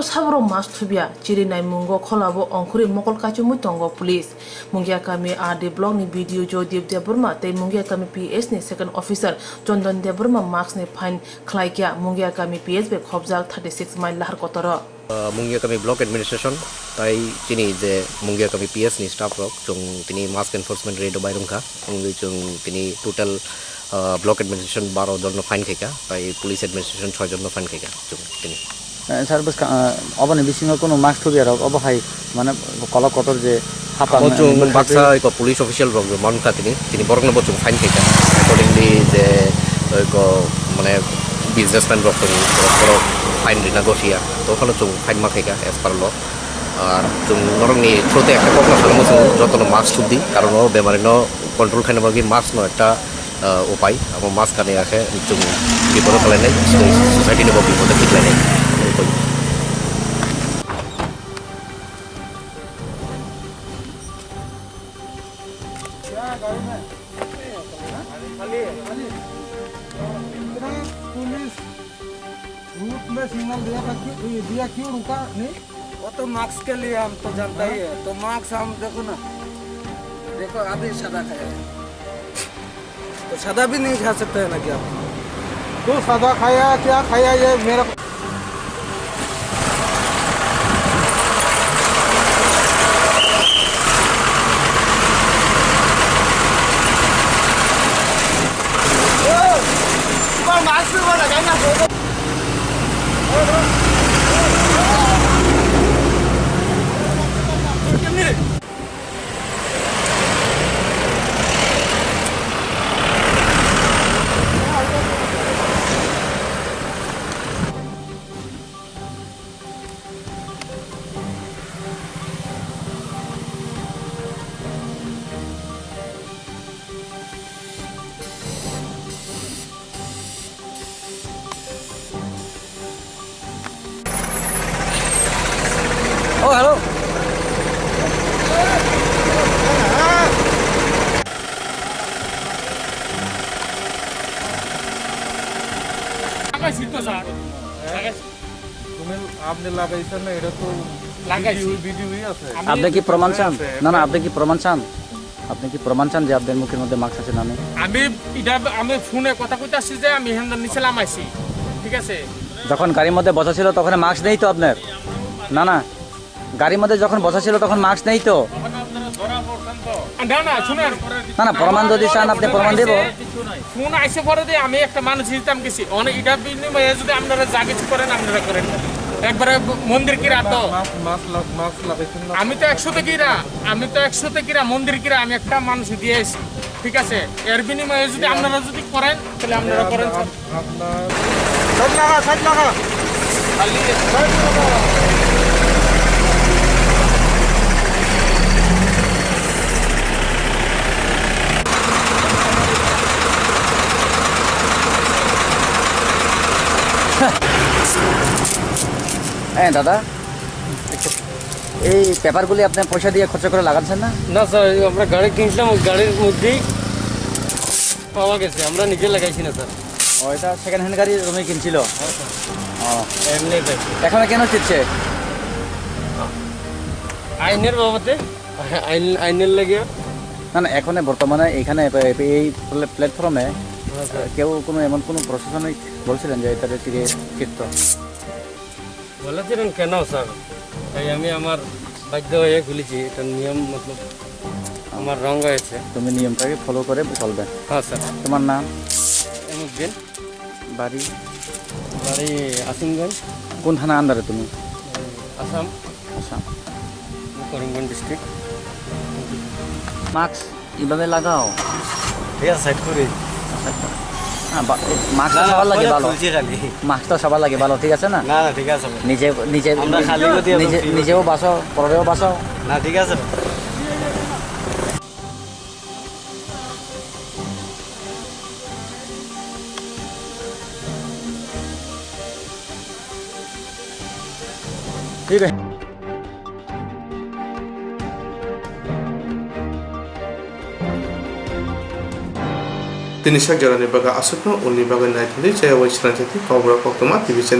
sabro mas thubya chiri nai mungo kholabo ongkhuri mokol kachu mutongo police mungia kami AD blog ni video jo debde burma te mungia kami PS ni second officer Chondan de burma marks ni fine khlaikya mungia kami PS be khobjal 36 mile lahar kotoro mungia kami block administration tai chini je mungia kami PS ni staff rok chung tini mask enforcement raid bairum kha mungi chung tini total block administration 12 jon fine kheka tai police administration 6 jon fine kheka chung tini sir boss অবনে বিসিং কোনো mask থবি আর অবহাই মানে call কতর যে হাপা বচুং বাক্সা এক police official রং মান তিনি বরং বচুং ফাইন খাইকা অ্যাকর্ডিংলি যে এক মানে বিজনেসম্যান রং বড় ফাইন রিনা গসিয়া তো ওখানে চুং ফাইন মা খাইকা এস পার ল আর চুং নরংনি থ্রোতে একটা কথা খালামো যতন মাস্ক থুদি কারণ বেমারিনো কন্ট্রোল খাইনা বাকি মাস্ক ন একটা উপায় আমার মাস্ক কানে রাখে চুং বিপদ ফেলাই নাই সোসাইটি নেব বিপদে ফিটলাই নাই पुलिस रूट में सिग्नल दिया क्यों रुका नहीं? वो तो मार्क्स के लिए हम तो जानता ही है। तो मार्क्स हम देखो ना, देखो अभी सादा खाया है तो सादा भी नहीं खा सकते है ना क्या? तो सादा खाया क्या खाया ये मेरा Oh, halo. आपने लागाইছেন না এটা তো ভিডিওই আছে আপনি কি প্রমাণ চান না আপনি কি প্রমাণ চান আপনি কি প্রমাণ চান যে আপনাদের মুখের মধ্যে মাস্ক আছে না আমি ফোনে কথা কইতে আসছি যে আমি হেন্দার নিচে নামাইছি ঠিক আছে যখন গাড়ির মধ্যে বসা ছিল তখন মাস্ক নেই তো আপনার না গাড়ির মধ্যে যখন বসা ছিল তখন মাস্ক নেই তো না শুনেন না প্রমাণ যদি চান আপনি প্রমাণ দেব ফোন আইসে পরে দিয়ে আমি একটা মানুষ হিসেবে গেছি অনেক এটা বিনিময়ে যদি আপনারা যা কিছু করেন আপনারা করেন একবারে মন্দির কিরা তো আমি তো 100 কিরা মন্দির কিরা আমি একটা মানুষ দিয়ে এসেছি ঠিক আছে এর বিনিময়ে যদি আপনারা যদি করেন তাহলে আপনারা করেন সাইড লাগা হ্যাঁ দাদা এই পেপারগুলি আপনি পয়সা দিয়ে খরচা করে লাগাচ্ছেন না না স্যার আমরা গাড়ি কিনছিলাম গাড়ির মধ্যেই পাওয়া গেছে আমরা নিজে লাগাইছি না স্যার ও এটা সেকেন্ড হ্যান্ড গাড়ি তুমি কিনছিল ও এমনি এখন কেন চিটছে আইনের বাবদে আইনের লাগে না এখন বর্তমানে এখানে এই প্ল্যাটফর্মে কেউ কোনো এমন কোনো প্রশাসনিক বলছিলেন যে এটা চিরে চিত্ত বলেছিলেন কেন স্যার তাই আমি আমার বাধ্য হয়ে খুলেছি এটা নিয়ম মতলব আমার রং হয়েছে তুমি নিয়মটাকে ফলো করে চলবে হ্যাঁ স্যার তোমার নাম এমুদ্দিন বাড়ি আসিমগঞ্জ কোন থানা আন্ডারে তুমি আসাম করিমগঞ্জ ডিস্ট্রিক্ট মাস্ক এইভাবে লাগাও ঠিক আছে সাইড করি মাস্কটা সবার লাগে ভালো মাস্কটা সবার লাগে ভালো ঠিক আছে না ঠিক আছে নিজেও বাঁচাও পরেও বাঁচাও না ঠিক আছে ঠিক আছে Tini sak jalan ni baga asupno uni baga naik tadi saya wajib nanti kau berapa waktu mati bisa